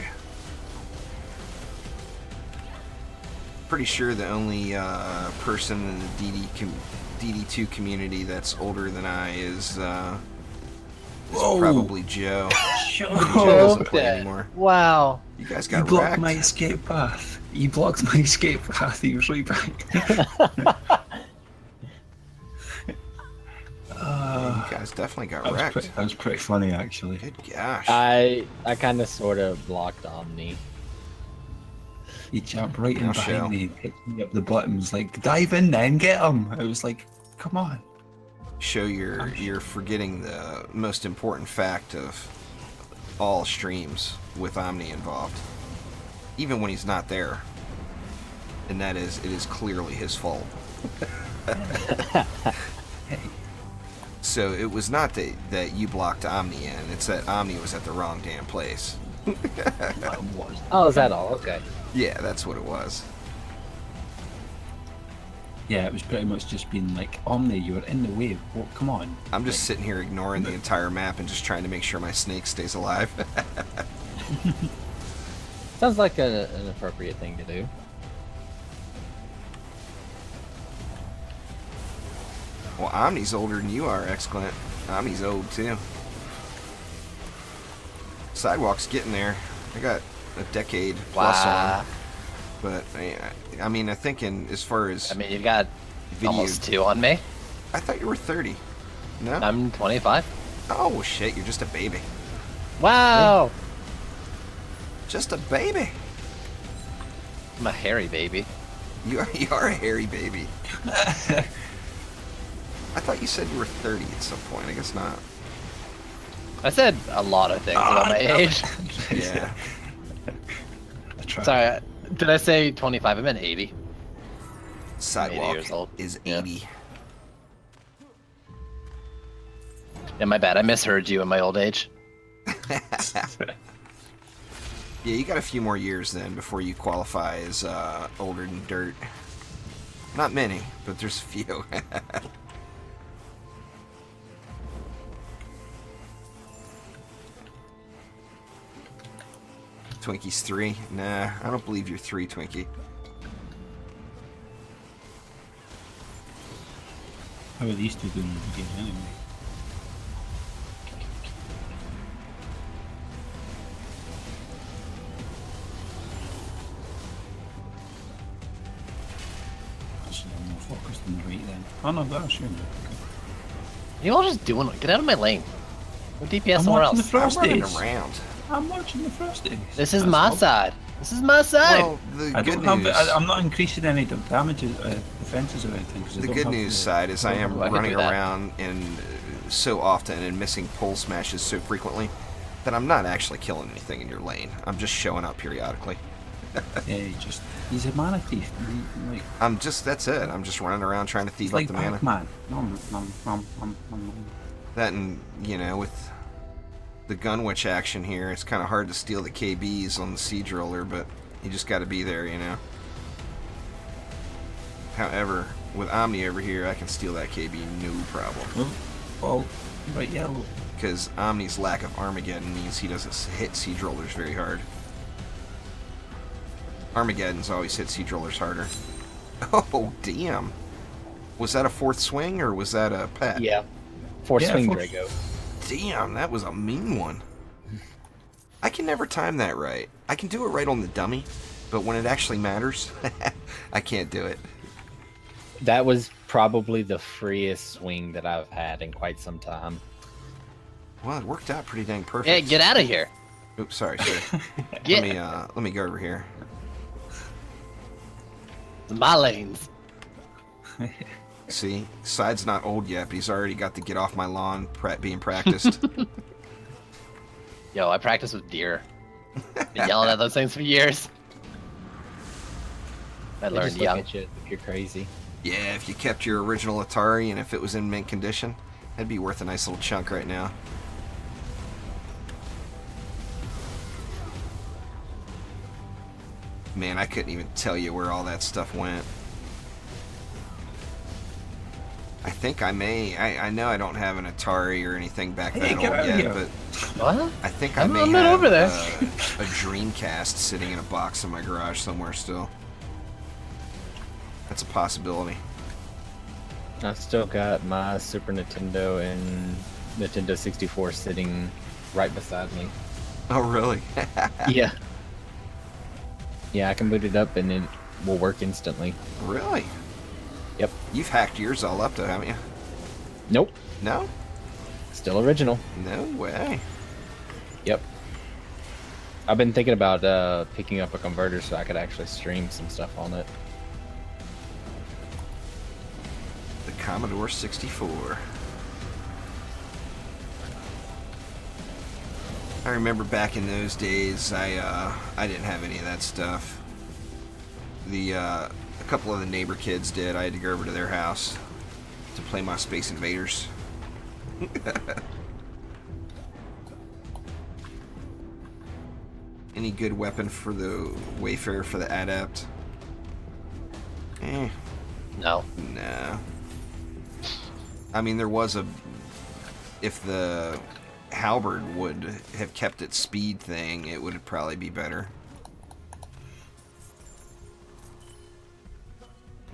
Pretty sure the only person in the DD2 community that's older than I is probably Joe. Joe doesn't play anymore. Wow. You guys got wrecked. You blocked my escape path. You blocked my escape path. He was right back. Yeah, you guys definitely got wrecked. That was pretty funny, actually. Good gosh. I kind of sort of blocked Omni. He jumped right in behind me, picked me up the buttons, like, dive in then, get him. I was like, come on. Show you're forgetting the most important fact of all streams with Omni involved. Even when he's not there. And that is, it is clearly his fault. Hey. So it was not that you blocked Omni in, it's that Omni was at the wrong damn place. Oh, is that all? Okay. Yeah, that's what it was. Yeah, it was pretty much just being like, Omni, you were in the way. Well, come on. I'm just sitting here ignoring the entire map and just trying to make sure my snake stays alive. Sounds like an appropriate thing to do. Well, Omni's older than you are, Excellent. Omni's old, too. Sidewalk's getting there. I got a decade plus on. But, I mean, I think as far as... I mean, you've got almost 2 on me. I thought you were 30. No? I'm 25. Oh, shit, you're just a baby. Wow! Just a baby. I'm a hairy baby. You are a hairy baby. I thought you said you were 30 at some point. I guess not. I said a lot of things about my age. Yeah. Sorry, did I say 25? I meant 80. Sidewalk 80 years old. is 80. Yeah, my bad. I misheard you in my old age. Yeah, you got a few more years then before you qualify as older than dirt. Not many, but there's a few. Twinkie's 3? Nah, I don't believe you're 3, Twinkie. How are these two doing in the game anyway? Actually, I'm more focused on the right then. Oh no, that's sure. You all just doing it. Get out of my lane. Go DPS somewhere watching else. the first I'm running days. around. I'm watching the first days. This is my side. This is my side. Well, the I good don't news... have. I'm not increasing any damages, defenses or anything. The good news side is I am I can running do that. around and so often and missing pole smashes so frequently that I'm not actually killing anything in your lane. I'm just showing up periodically. Yeah, he's a mana thief. Like, That's it. I'm just running around trying to thieve like up the mana. Pac-Man. That and, you know, with the Gunwitch action here, it's kind of hard to steal the KBs on the Siege Roller, but you just got to be there, you know. However, with Omni over here, I can steal that KB no problem. Oh, right yellow. Because Omni's lack of Armageddon means he doesn't hit Siege Rollers very hard. Armageddon's always hit Siege Rollers harder. Oh, damn. Was that a 4th swing, or was that a pet? Yeah. Swing Drago. Damn, that was a mean one. I can never time that right. I can do it right on the dummy, but when it actually matters, I can't do it. That was probably the freest swing that I've had in quite some time. Well, it worked out pretty dang perfect. Hey, get out of here. Oops, sorry, sir. Yeah. Let me go over here. My lanes. See, Side's not old yet, but he's already got the get off my lawn being practiced. Yo, I practice with deer. Been yelling at those things for years. I They learned just look young. at you, you're crazy. Yeah, if you kept your original Atari and if it was in mint condition, that'd be worth a nice little chunk right now. Man, I couldn't even tell you where all that stuff went. I think I may. I know I don't have an Atari or anything back that old yet, but What? I think I'm I may not have over there. a Dreamcast sitting in a box in my garage somewhere still. That's a possibility. I've still got my Super Nintendo and Nintendo 64 sitting right beside me. Oh, really? Yeah. Yeah, I can boot it up and it will work instantly. Really? Yep. You've hacked yours all up, though, haven't you? Nope. No? Still original. No way. Yep. I've been thinking about picking up a converter so I could actually stream some stuff on it. The Commodore 64. I remember back in those days, I didn't have any of that stuff. A couple of the neighbor kids did. I had to go over to their house to play my Space Invaders. Any good weapon for the Wayfarer for the Adept? No. Nah. I mean, there was a... If the halberd would have kept its speed thing, it would probably be better.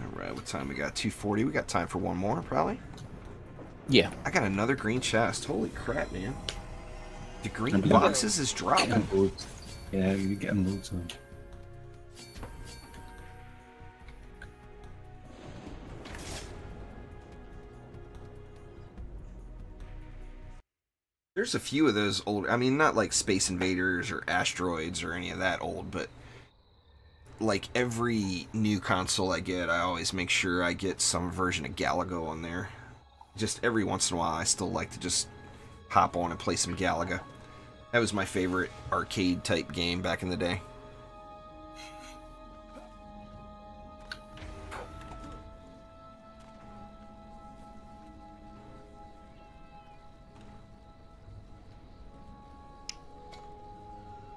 Alright, what time we got? 2:40. We got time for one more, probably. Yeah. I got another green chest. Holy crap, man. The green boxes is dropping. Yeah, you're getting loads of them. There's a few of those old... I mean, not like Space Invaders or Asteroids or any of that old, but... Like, every new console I get, I always make sure I get some version of Galaga on there. Just every once in a while, I still like to just hop on and play some Galaga. That was my favorite arcade-type game back in the day.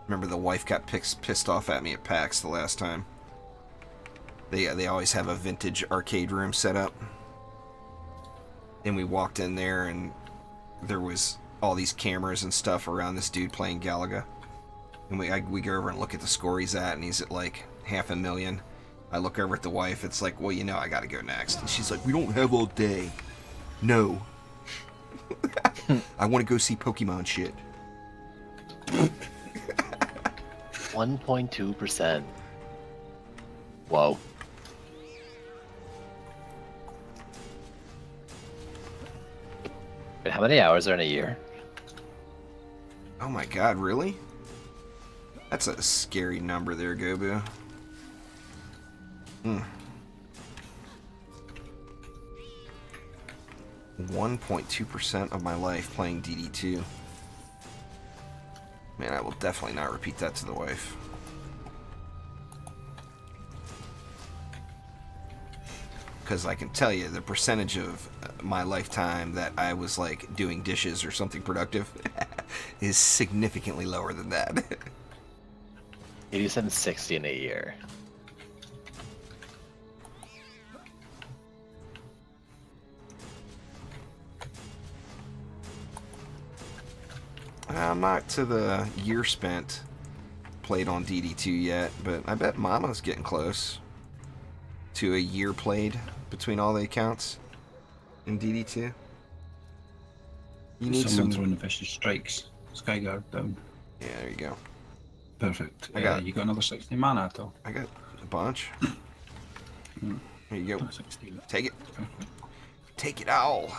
Remember the wife got pissed off at me at PAX the last time. They always have a vintage arcade room set up. And we walked in there and there was all these cameras and stuff around this dude playing Galaga. And we go over and look at the score he's at and he's at like 500,000. I look over at the wife, it's like, well, you know, I gotta go next. And she's like, we don't have all day. No. I want to go see Pokemon shit. 1.2%. Whoa. Wait, how many hours are in a year? Oh my god, really? That's a scary number there, Gobu. 1.2% of my life playing DD2. Man, I will definitely not repeat that to the wife. Because I can tell you the percentage of my lifetime that I was like doing dishes or something productive is significantly lower than that. 8760 in a year. I'm not to the year spent played on DD2 yet, but I bet Mama's getting close to a year played between all the accounts in DD2. You need someone some... throwing the vicious strikes. Skyguard down. Yeah, there you go. Perfect. You got another 60 mana at all? I got a bunch. Here you go. 60. Take it. Perfect. Take it all.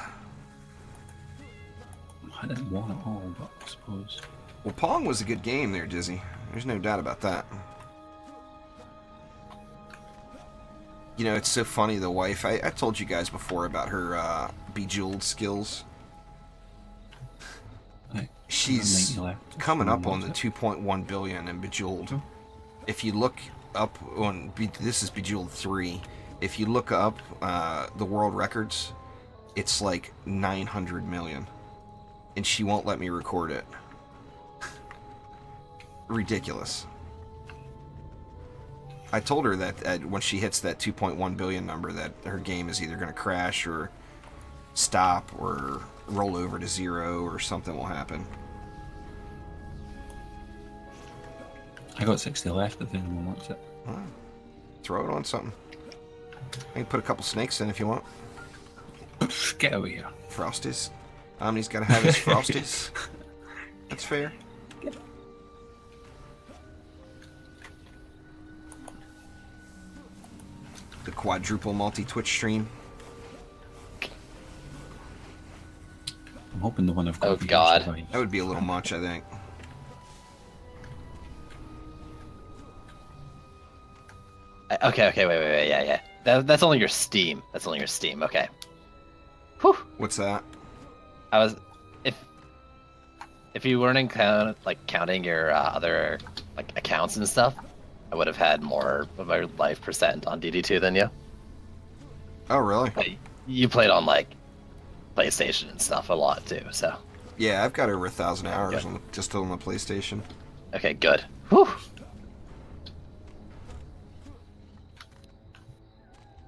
I didn't want it all, but I suppose. Well, Pong was a good game there, Dizzy. There's no doubt about that. You know, it's so funny, the wife, I told you guys before about her Bejeweled skills. She's coming up on the 2.1 billion in Bejeweled. If you look up on, this is Bejeweled 3, if you look up the world records, it's like 900 million. And she won't let me record it. Ridiculous. I told her that when she hits that 2.1 billion number, that her game is either going to crash or stop or roll over to 0 or something will happen. I got 60 left if anyone wants it. Well, throw it on something. I can put a couple snakes in if you want. Get over here. Frosties. Omni's got to have his Frosties. That's fair. The quadruple multi-Twitch stream. I'm hoping the one I've got. Oh God, that would be a little much, I think. Okay, wait, yeah. That's only your Steam. That's only your Steam. Okay. Whew. What's that? I was, if you weren't counting your other like accounts and stuff, I would have had more of my life percent on DD2 than you. Oh, really? But you played on like PlayStation and stuff a lot too, so. Yeah, I've got over 1,000 hours just on the PlayStation. Okay, good. Whew.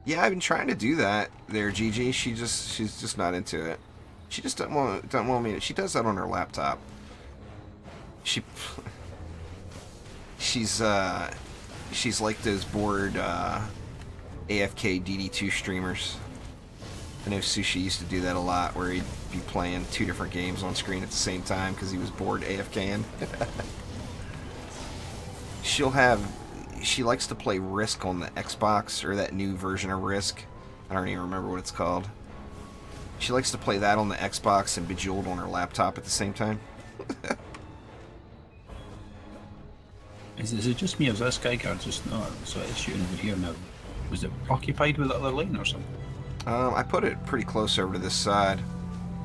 Yeah, I've been trying to do that there, Gigi. She's just not into it. She just don't want me to. She does that on her laptop. She's like those bored AFK DD2 streamers. I know Sushi used to do that a lot, where he'd be playing 2 different games on screen at the same time because he was bored AFKing. She likes to play Risk on the Xbox, or that new version of Risk. I don't even remember what it's called. She likes to play that on the Xbox and Bejeweled on her laptop at the same time. Is it just me, or is that Skyguard just not so it's shooting over here now? Was it occupied with the other lane or something? I put it pretty close over to this side.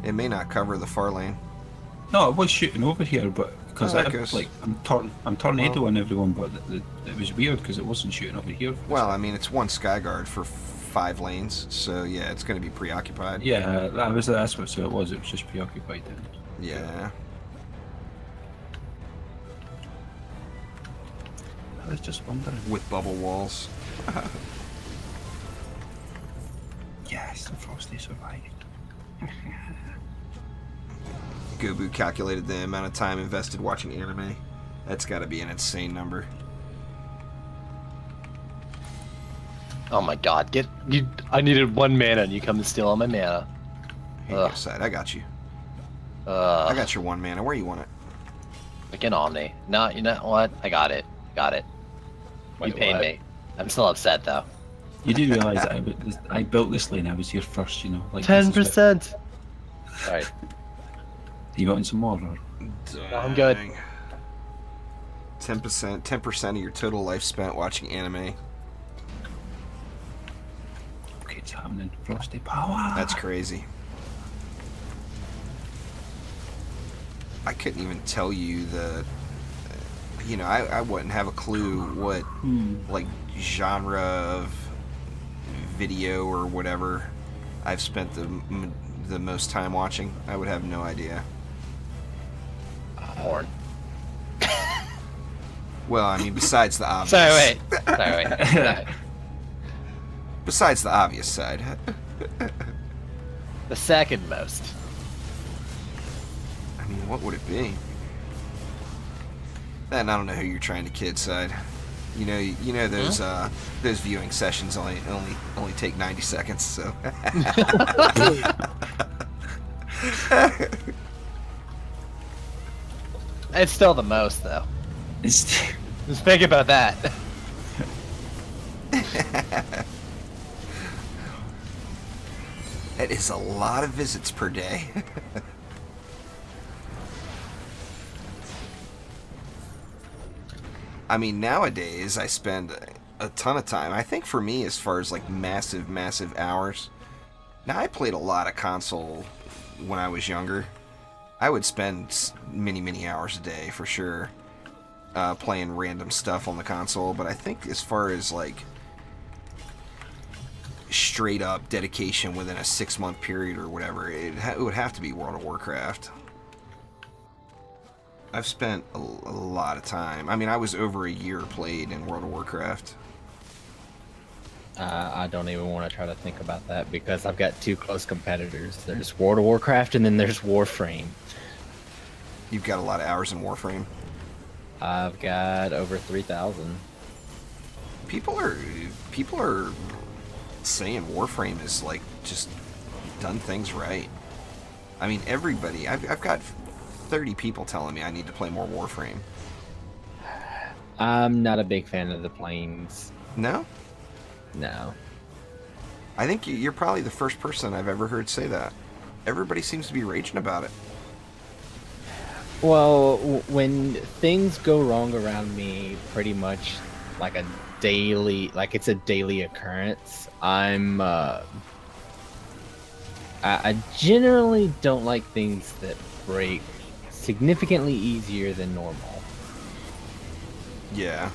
It may not cover the far lane. No, it was shooting over here, but because goes... I'm tornado on everyone, but it was weird because it wasn't shooting over here. Well, I mean, it's one Skyguard for 5 lanes, so yeah, it's going to be preoccupied. Yeah, that's what it was. It was just preoccupied then. Yeah. I was just wondering. With bubble walls. Yes, the Frosty survived. Gobu calculated the amount of time invested watching anime. That's got to be an insane number. Oh my God! I needed 1 mana, and you come to steal all my mana. Here you go, Side. I got you. I got your 1 mana. Where you want it? Like an Omni. No, you know what? I got it. Got it. Wait, you paid me. I'm still upset though. You do realise that I built this lane. I was here first, you know. Like 10%. Alright. You got in some more? Or? No, I'm good. 10% of your total life spent watching anime. Okay, it's happening. Frosty power. That's crazy. I couldn't even tell you the. You know, I wouldn't have a clue what like genre of video or whatever I've spent the most time watching. I would have no idea. Porn. Well, I mean, besides the obvious. Sorry, wait. Besides the obvious side. The second most. I mean, what would it be? And I don't know who you're trying to kid, Side. You know those viewing sessions only take 90 seconds, so. It's still the most though. It's Just think about that. That is a lot of visits per day. I mean, nowadays I spend a ton of time. I think for me, as far as like massive hours. Now, I played a lot of console when I was younger. I would spend many hours a day for sure playing random stuff on the console. But I think as far as like straight up dedication within a 6-month period or whatever, it would have to be World of Warcraft. I've spent a lot of time. I mean, I was over a year played in World of Warcraft. I don't even want to try to think about that because I've got 2 close competitors. There's World of Warcraft and then there's Warframe. You've got a lot of hours in Warframe. I've got over 3,000. People are saying Warframe is like just done things right. I mean, everybody. I've got 30 people telling me I need to play more Warframe. I'm not a big fan of the planes. No? No. I think you're probably the first person I've ever heard say that. Everybody seems to be raging about it. Well, when things go wrong around me, pretty much like a daily, like it's a daily occurrence, I generally don't like things that break significantly easier than normal. Yeah.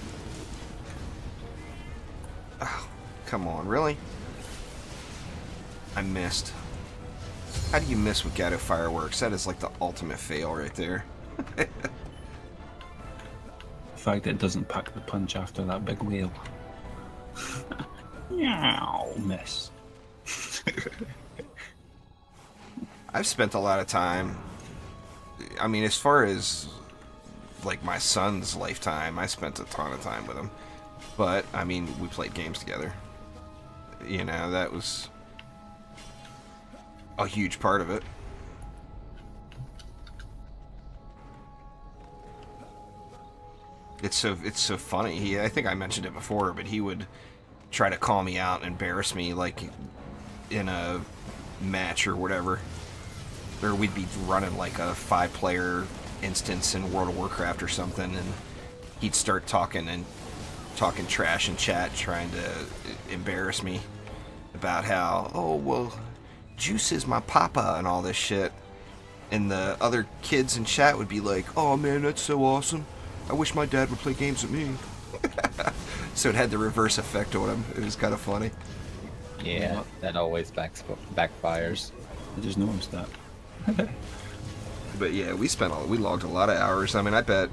Oh, come on, really? I missed. How do you miss with Gato Fireworks? That is like the ultimate fail right there. The fact that it doesn't pack the punch after that big whale. Meow, miss. I've spent a lot of time. I mean, as far as like my son's lifetime, I spent a ton of time with him. But I mean, we played games together. You know, that was a huge part of it. It's so funny. I think I mentioned it before, but he would try to call me out and embarrass me, like in a match or whatever. Or we'd be running like a 5-player instance in World of Warcraft or something, and he'd start talking trash in chat, trying to embarrass me about how, oh well, Juice is my papa and all this shit. And the other kids in chat would be like, oh man, that's so awesome. I wish my dad would play games with me. So it had the reverse effect on him. It was kind of funny. Yeah, that always backfires. I just noticed that. But yeah, we logged a lot of hours. I mean, I bet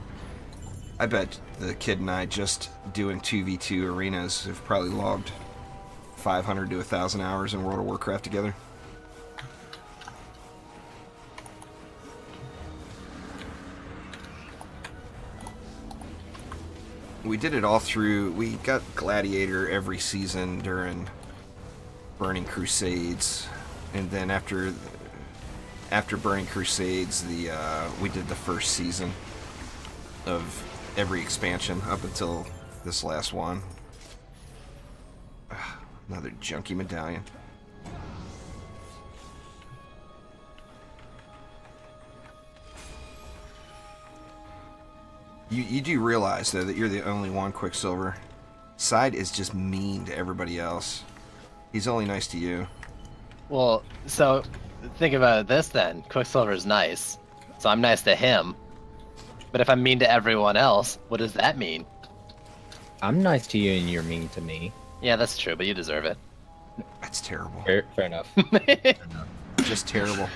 the kid and I just doing 2v2 arenas have probably logged 500 to 1,000 hours in World of Warcraft together. We did it all through. We got Gladiator every season during Burning Crusades, and then after Burning Crusades, we did the first season of every expansion up until this last one. Another junky medallion. You do realize, though, that you're the only one, Quicksilver. Side is just mean to everybody else. He's only nice to you. Well, so think about this then. Quicksilver's nice, so I'm nice to him. But if I'm mean to everyone else, what does that mean? I'm nice to you and you're mean to me. Yeah, that's true, but you deserve it. That's terrible. Fair enough. Just terrible.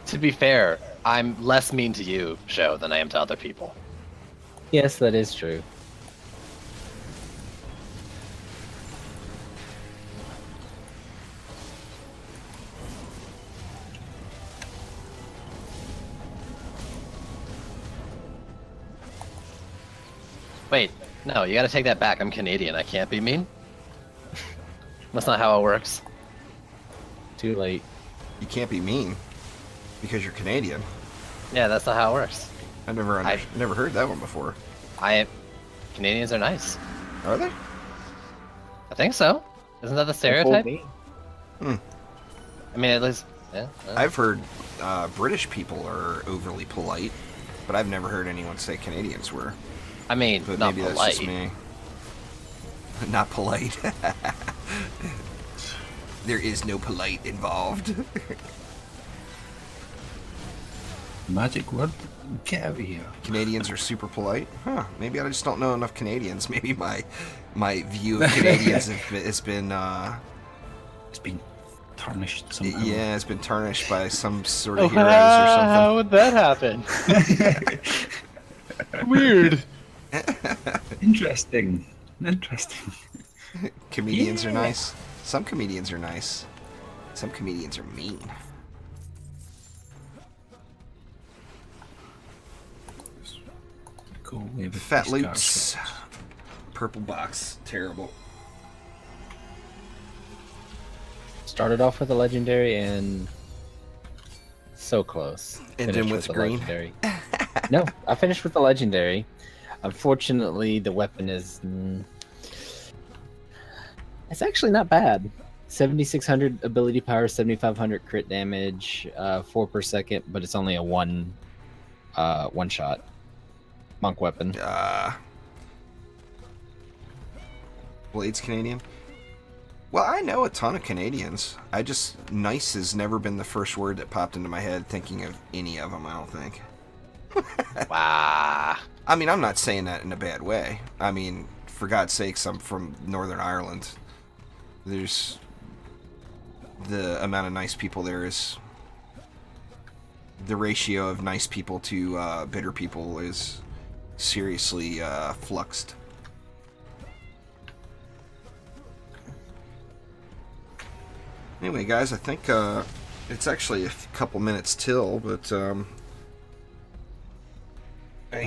To be fair, I'm less mean to you, Sho, than I am to other people. Yes, that is true. Wait, no, you gotta take that back. I'm Canadian. I can't be mean. That's not how it works. Too late. You can't be mean because you're Canadian. Yeah, that's not how it works. I never heard that one before. Canadians are nice. Are they? I think so. Isn't that the stereotype? Me. Hmm. I mean, at least, yeah. I've heard British people are overly polite, but I've never heard anyone say Canadians were. I mean, but not maybe polite. That's just me. Not polite. There is no polite involved. Magic word? Get out of here. Canadians are super polite? Huh. Maybe I just don't know enough Canadians. Maybe my view of Canadians has been... It's been tarnished somehow. Yeah, it's been tarnished by some sort of heroes or something. How would that happen? Weird. Interesting. Comedians are nice. Some comedians are nice. Some comedians are mean. Go away with Fat these Loots. cards. Purple box. Terrible. Started off with a legendary and so close. Ended Finished with green? legendary. No, I finished with the legendary. Unfortunately, the weapon is... it's actually not bad. 7,600 ability power, 7,500 crit damage, 4 per second, but it's only a one shot. Monk weapon. Blade's Canadian? Well, I know a ton of Canadians. Nice has never been the first word that popped into my head thinking of any of them, I don't think. Wow. I mean, I'm not saying that in a bad way. I mean, for God's sakes, I'm from Northern Ireland. There's... the amount of nice people there is... the ratio of nice people to bitter people is seriously fluxed. Anyway, guys, I think it's actually a couple minutes till, but I'll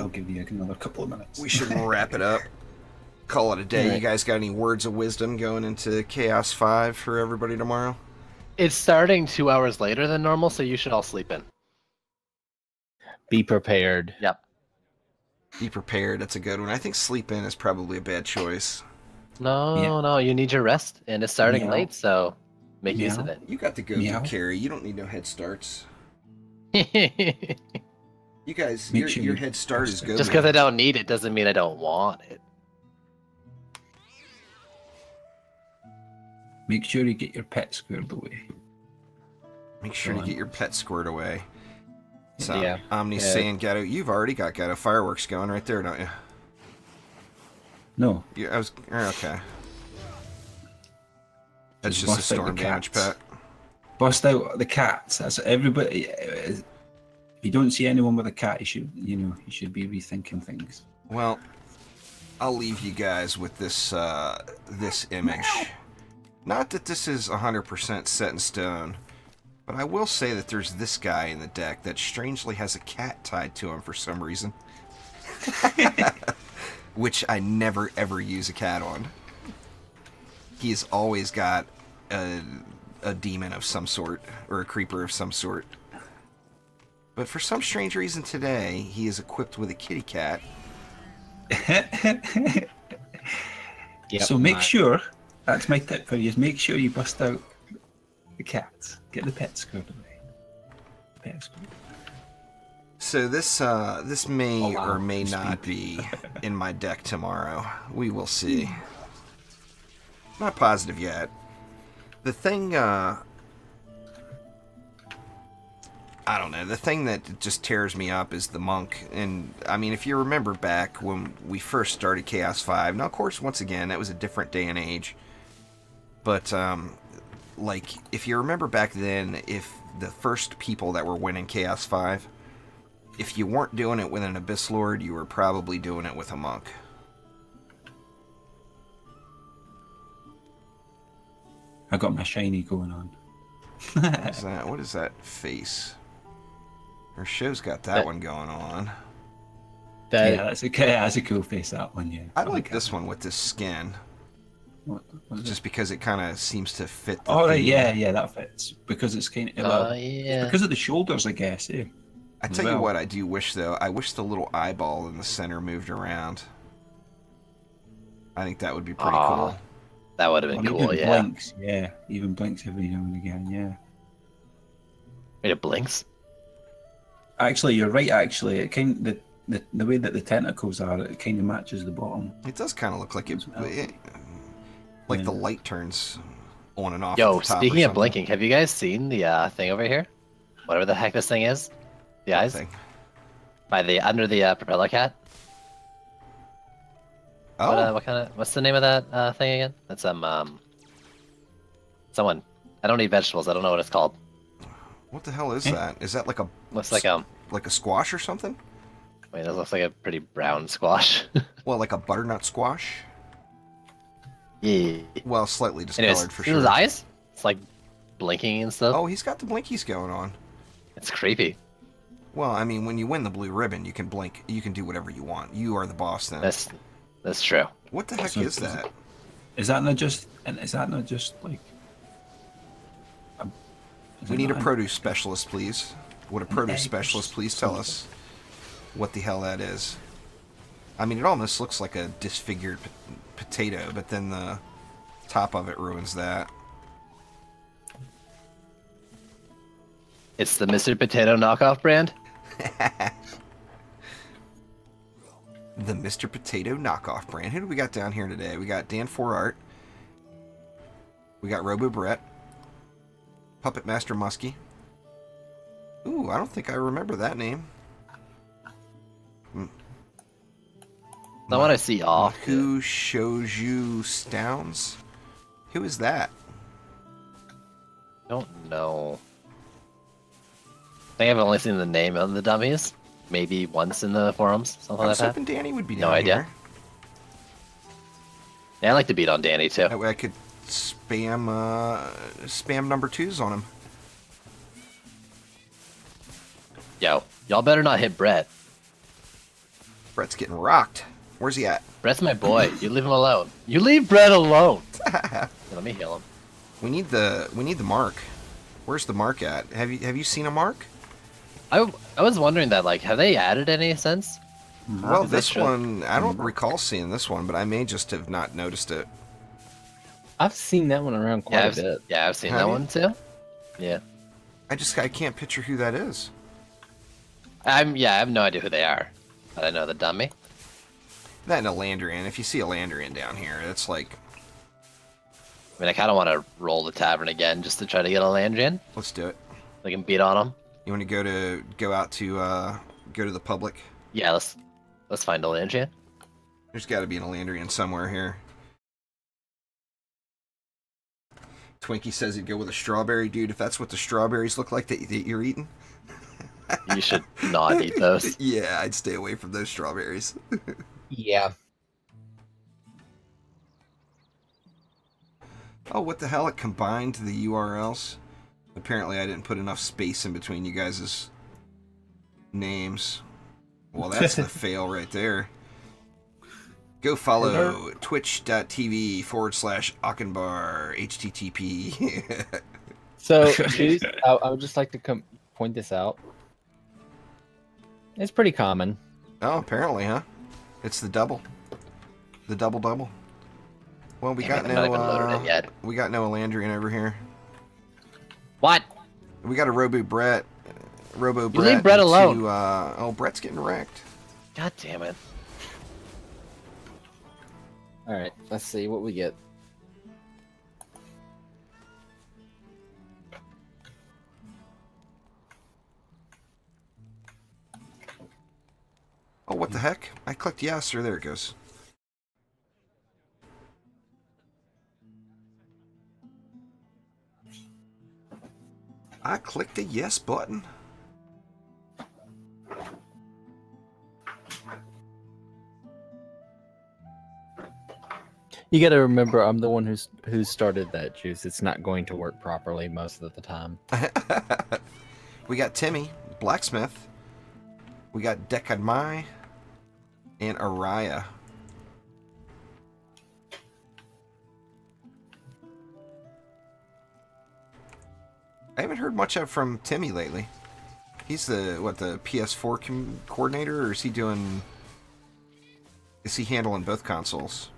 give you another couple of minutes. we should wrap it up. Call it a day. All right. You guys got any words of wisdom going into Chaos 5 for everybody tomorrow? It's starting 2 hours later than normal, so you should all sleep in. Be prepared. Yep. Be prepared. That's a good one. I think sleep in is probably a bad choice. No, you need your rest, and it's starting Meow. late, so make use of Meow. it. You got the go-to Meow. carry. You don't need no head starts. Just You guys, Make your, sure your you head start is good. because I don't need it doesn't mean I don't want it. Make sure you get your pet squared away. Make sure to get your pet squared away. So, Yeah. Omni's Yeah. saying, Gatto, you've already got Gatto fireworks going right there, don't you? No. Yeah, okay. That's just a bust out storm the damage cats. pet. Bust out the cats. That's everybody. If you don't see anyone with a cat, you should be rethinking things. Well, I'll leave you guys with this this image. Not that this is 100% set in stone, but I will say that there's this guy in the deck that strangely has a cat tied to him for some reason. Which I never ever use a cat on. He's always got a demon of some sort, or a creeper of some sort. But for some strange reason today, he is equipped with a kitty cat. Yep, So make sure, that's my tip for you, is make sure you bust out the cats. Get the pet squared away. Pet squared. So this may Oh, wow. or may not be in my deck tomorrow. We will see. Not positive yet. The thing, I don't know. The thing that just tears me up is the monk. And, I mean, if you remember back when we first started Chaos 5, now, of course, once again, that was a different day and age. But, like, if you remember back then, if the first people that were winning Chaos 5, if you weren't doing it with an Abyss Lord, you were probably doing it with a monk. I got my shiny going on. What is that face? Her show's got that one going on. That Yeah, that's a cool face, that one, yeah. I like this one with this skin. What is it? Just because it kind of seems to fit the Oh, right, theme. yeah, that fits. Because it's kind of, Yeah. because of the shoulders, I guess, eh? I tell you what I do wish, though. I wish the little eyeball in the center moved around. I think that would be pretty Aw. cool. That would have been Or cool, even yeah. blinks, yeah. Even blinks every now and again, yeah. Wait, it blinks? Actually, you're right. Actually, it the way that the tentacles are, it kind of matches the bottom. It does kind of look like like the light turns on and off. Yo, at the top speaking of blinking, have you guys seen the thing over here? Whatever the heck this thing is, the eyes thing. By the under the propeller cat. Oh, What's the name of that thing again? That's someone. I don't eat vegetables. I don't know what it's called. what the hell is that? Is that like a Looks like a squash or something? Wait, that looks like a pretty brown squash. Well, like a butternut squash. Yeah. Well, slightly discolored Anyways, for see sure. his eyes? It's like blinking and stuff. Oh, he's got the blinkies going on. It's creepy. Well, I mean, when you win the blue ribbon, you can blink. You can do whatever you want. You are the boss then. That's true. What the heck is that? Is that not just like? We need a produce specialist, please. Would a produce specialist please tell us what the hell that is? I mean, it almost looks like a disfigured potato, but then the top of it ruins that. It's the Mr. Potato knockoff brand. The Mr. Potato knockoff brand. Who do we got down here today? We got Dan 4Art. We got Robo Brett. Puppet Master Muskie. Ooh, I don't think I remember that name. Not what I see off. Who shows you Stowns? Who is that? I don't know. I think I've only seen the name of the dummies. Maybe once in the forums, something I like was that. hoping Danny would be No down idea. here. Yeah, I like to beat on Danny too. That way I could spam number 2s on him. Yo, y'all better not hit Brett. Brett's getting rocked. Where's he at? Brett's my boy. You leave him alone. You leave Brett alone. Here, let me heal him. We need the mark. Where's the mark at? Have you seen a mark? I was wondering that, like, have they added any since? Well, this one, I don't recall seeing this one, but I may just have not noticed it. I've seen that one around quite a bit. Yeah, I've seen Have that you? one too. Yeah. I can't picture who that is. I have no idea who they are, but I know the dummy. That and a Landrian. If you see a Landrian down here, it's like... I mean, I kind of want to roll the tavern again just to try to get a Landrian. Let's do it. I can beat on him. You want to go to the public? Yeah, let's find a Landrian. There's got to be an Landrian somewhere here. Twinkie says he'd go with a strawberry, dude. If that's what the strawberries look like that you're eating, You should not eat those. yeah, I'd stay away from those strawberries. Yeah. Oh, what the hell? It combined the URLs. Apparently, I didn't put enough space in between you guys' names. Well, that's the fail right there. Go follow twitch.tv/Ockenbar HTTP. So, Juice, I would just like to point this out. It's pretty common. Oh, apparently, huh? It's the double. The double. Well, we got no Elandrian over here. What? We got a Robo Brett. You leave Brett alone. Oh, Brett's getting wrecked. God damn it. All right, let's see what we get. Oh, what the heck? I clicked yes, or there it goes. I clicked the yes button. You got to remember, I'm the one who started that, Juice. It's not going to work properly most of the time. We got Timmy, Blacksmith. We got Dekadmai and Araya. I haven't heard much from Timmy lately. He's the PS4 coordinator, or is he doing... Is he handling both consoles?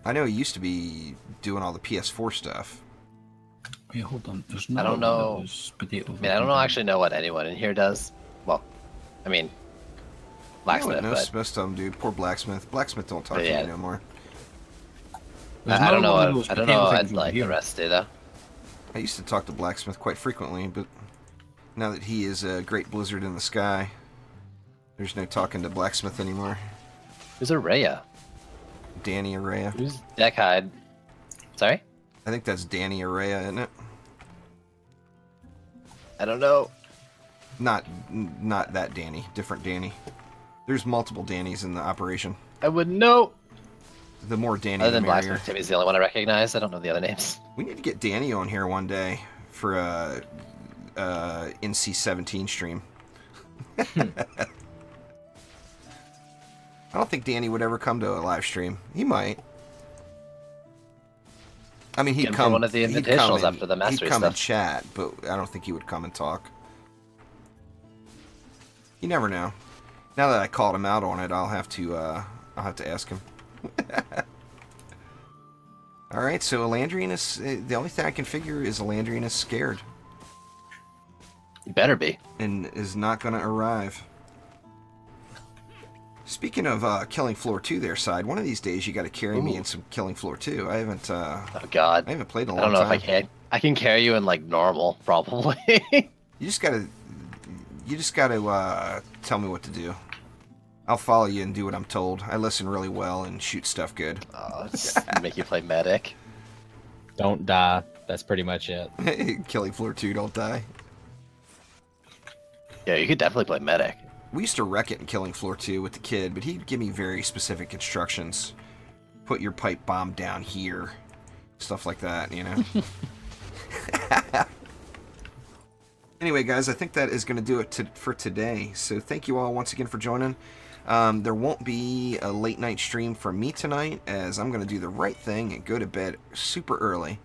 I know he used to be doing all the PS4 stuff. Wait, hold on. There's not I don't know. Those potatoes. I mean, I don't actually know what anyone in here does. Well, I mean, blacksmith, most but of them do. Poor blacksmith. Blacksmith don't talk to me no more. I don't know. I don't know what like the rest do though. I used to talk to blacksmith quite frequently, but now that he is a great blizzard in the sky, there's no talking to blacksmith anymore. Who's Araya? Danny Araya. Who's Deckhide? Sorry? I think that's Danny Araya, isn't it? I don't know. Not that Danny. Different Danny. There's multiple Dannys in the operation. I wouldn't know. The more Danny, Other the than merrier. Blacksmith Timmy's the only one I recognize. I don't know the other names. We need to get Danny on here one day for a NC-17 stream. I don't think Danny would ever come to a live stream. He might. I mean, he'd come. One of the invitationals after the mastery He'd come stuff. and chat, but I don't think he would come and talk. You never know. Now that I called him out on it, I'll have to ask him. All right, so Elandrian is the only thing I can figure is Elandrian is scared. You better be. And is not going to arrive. Speaking of Killing Floor 2 there, Side, one of these days you got to carry me in some Killing Floor 2. I haven't oh god. I haven't played in a long I don't know time. if I can. I can carry you in like normal, probably. You just got to tell me what to do. I'll follow you and do what I'm told. I listen really well and shoot stuff good. Oh, just make you play medic. Don't die. That's pretty much it. Killing Floor 2, don't die. Yeah, you could definitely play medic. We used to wreck it in Killing Floor 2 with the kid, but he'd give me very specific instructions. Put your pipe bomb down here. Stuff like that, you know? Anyway, guys, I think that is going to do it for today. So thank you all once again for joining. There won't be a late night stream from me tonight, as I'm going to do the right thing and go to bed super early.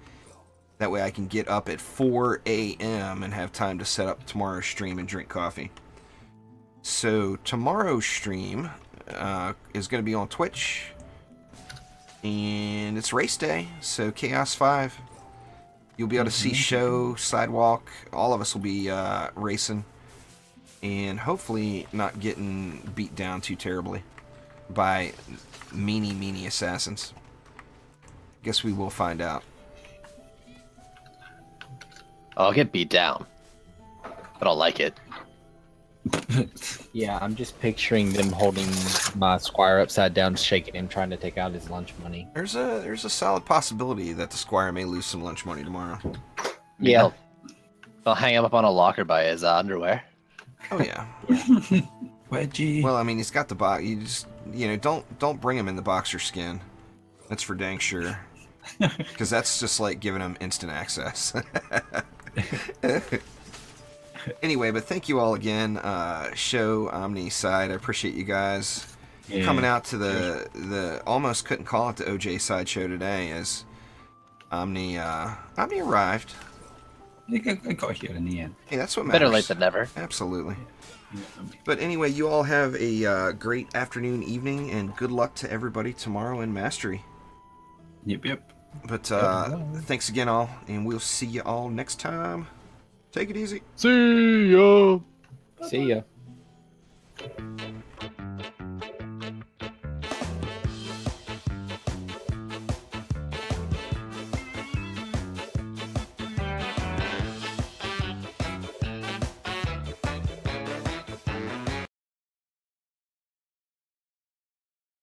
That way I can get up at 4 a.m. and have time to set up tomorrow's stream and drink coffee. So tomorrow's stream is going to be on Twitch. And it's race day, so Chaos 5. You'll be able to see Show, Sidewalk. All of us will be racing. And hopefully not getting beat down too terribly by meanie assassins. Guess we will find out. I'll get beat down. But I'll like it. Yeah, I'm just picturing them holding my squire upside down, shaking him, trying to take out his lunch money. There's a solid possibility that the squire may lose some lunch money tomorrow. Yeah. I'll hang him up on a locker by his underwear. Oh yeah. Wedgie. Well, I mean, he's got the box. You just, don't bring him in the boxer skin. That's for dang sure. Because that's just like giving him instant access. Anyway, but thank you all again. Show, Omni, Side. I appreciate you guys coming out to the almost couldn't call it the OJ Side show today, as Omni arrived. I got here in the end. Hey, that's what matters. Better late than never. Absolutely. But anyway, you all have a great afternoon, evening, and good luck to everybody tomorrow in Mastery. Yep. But thanks again, all, and we'll see you all next time. Take it easy. See ya. See ya.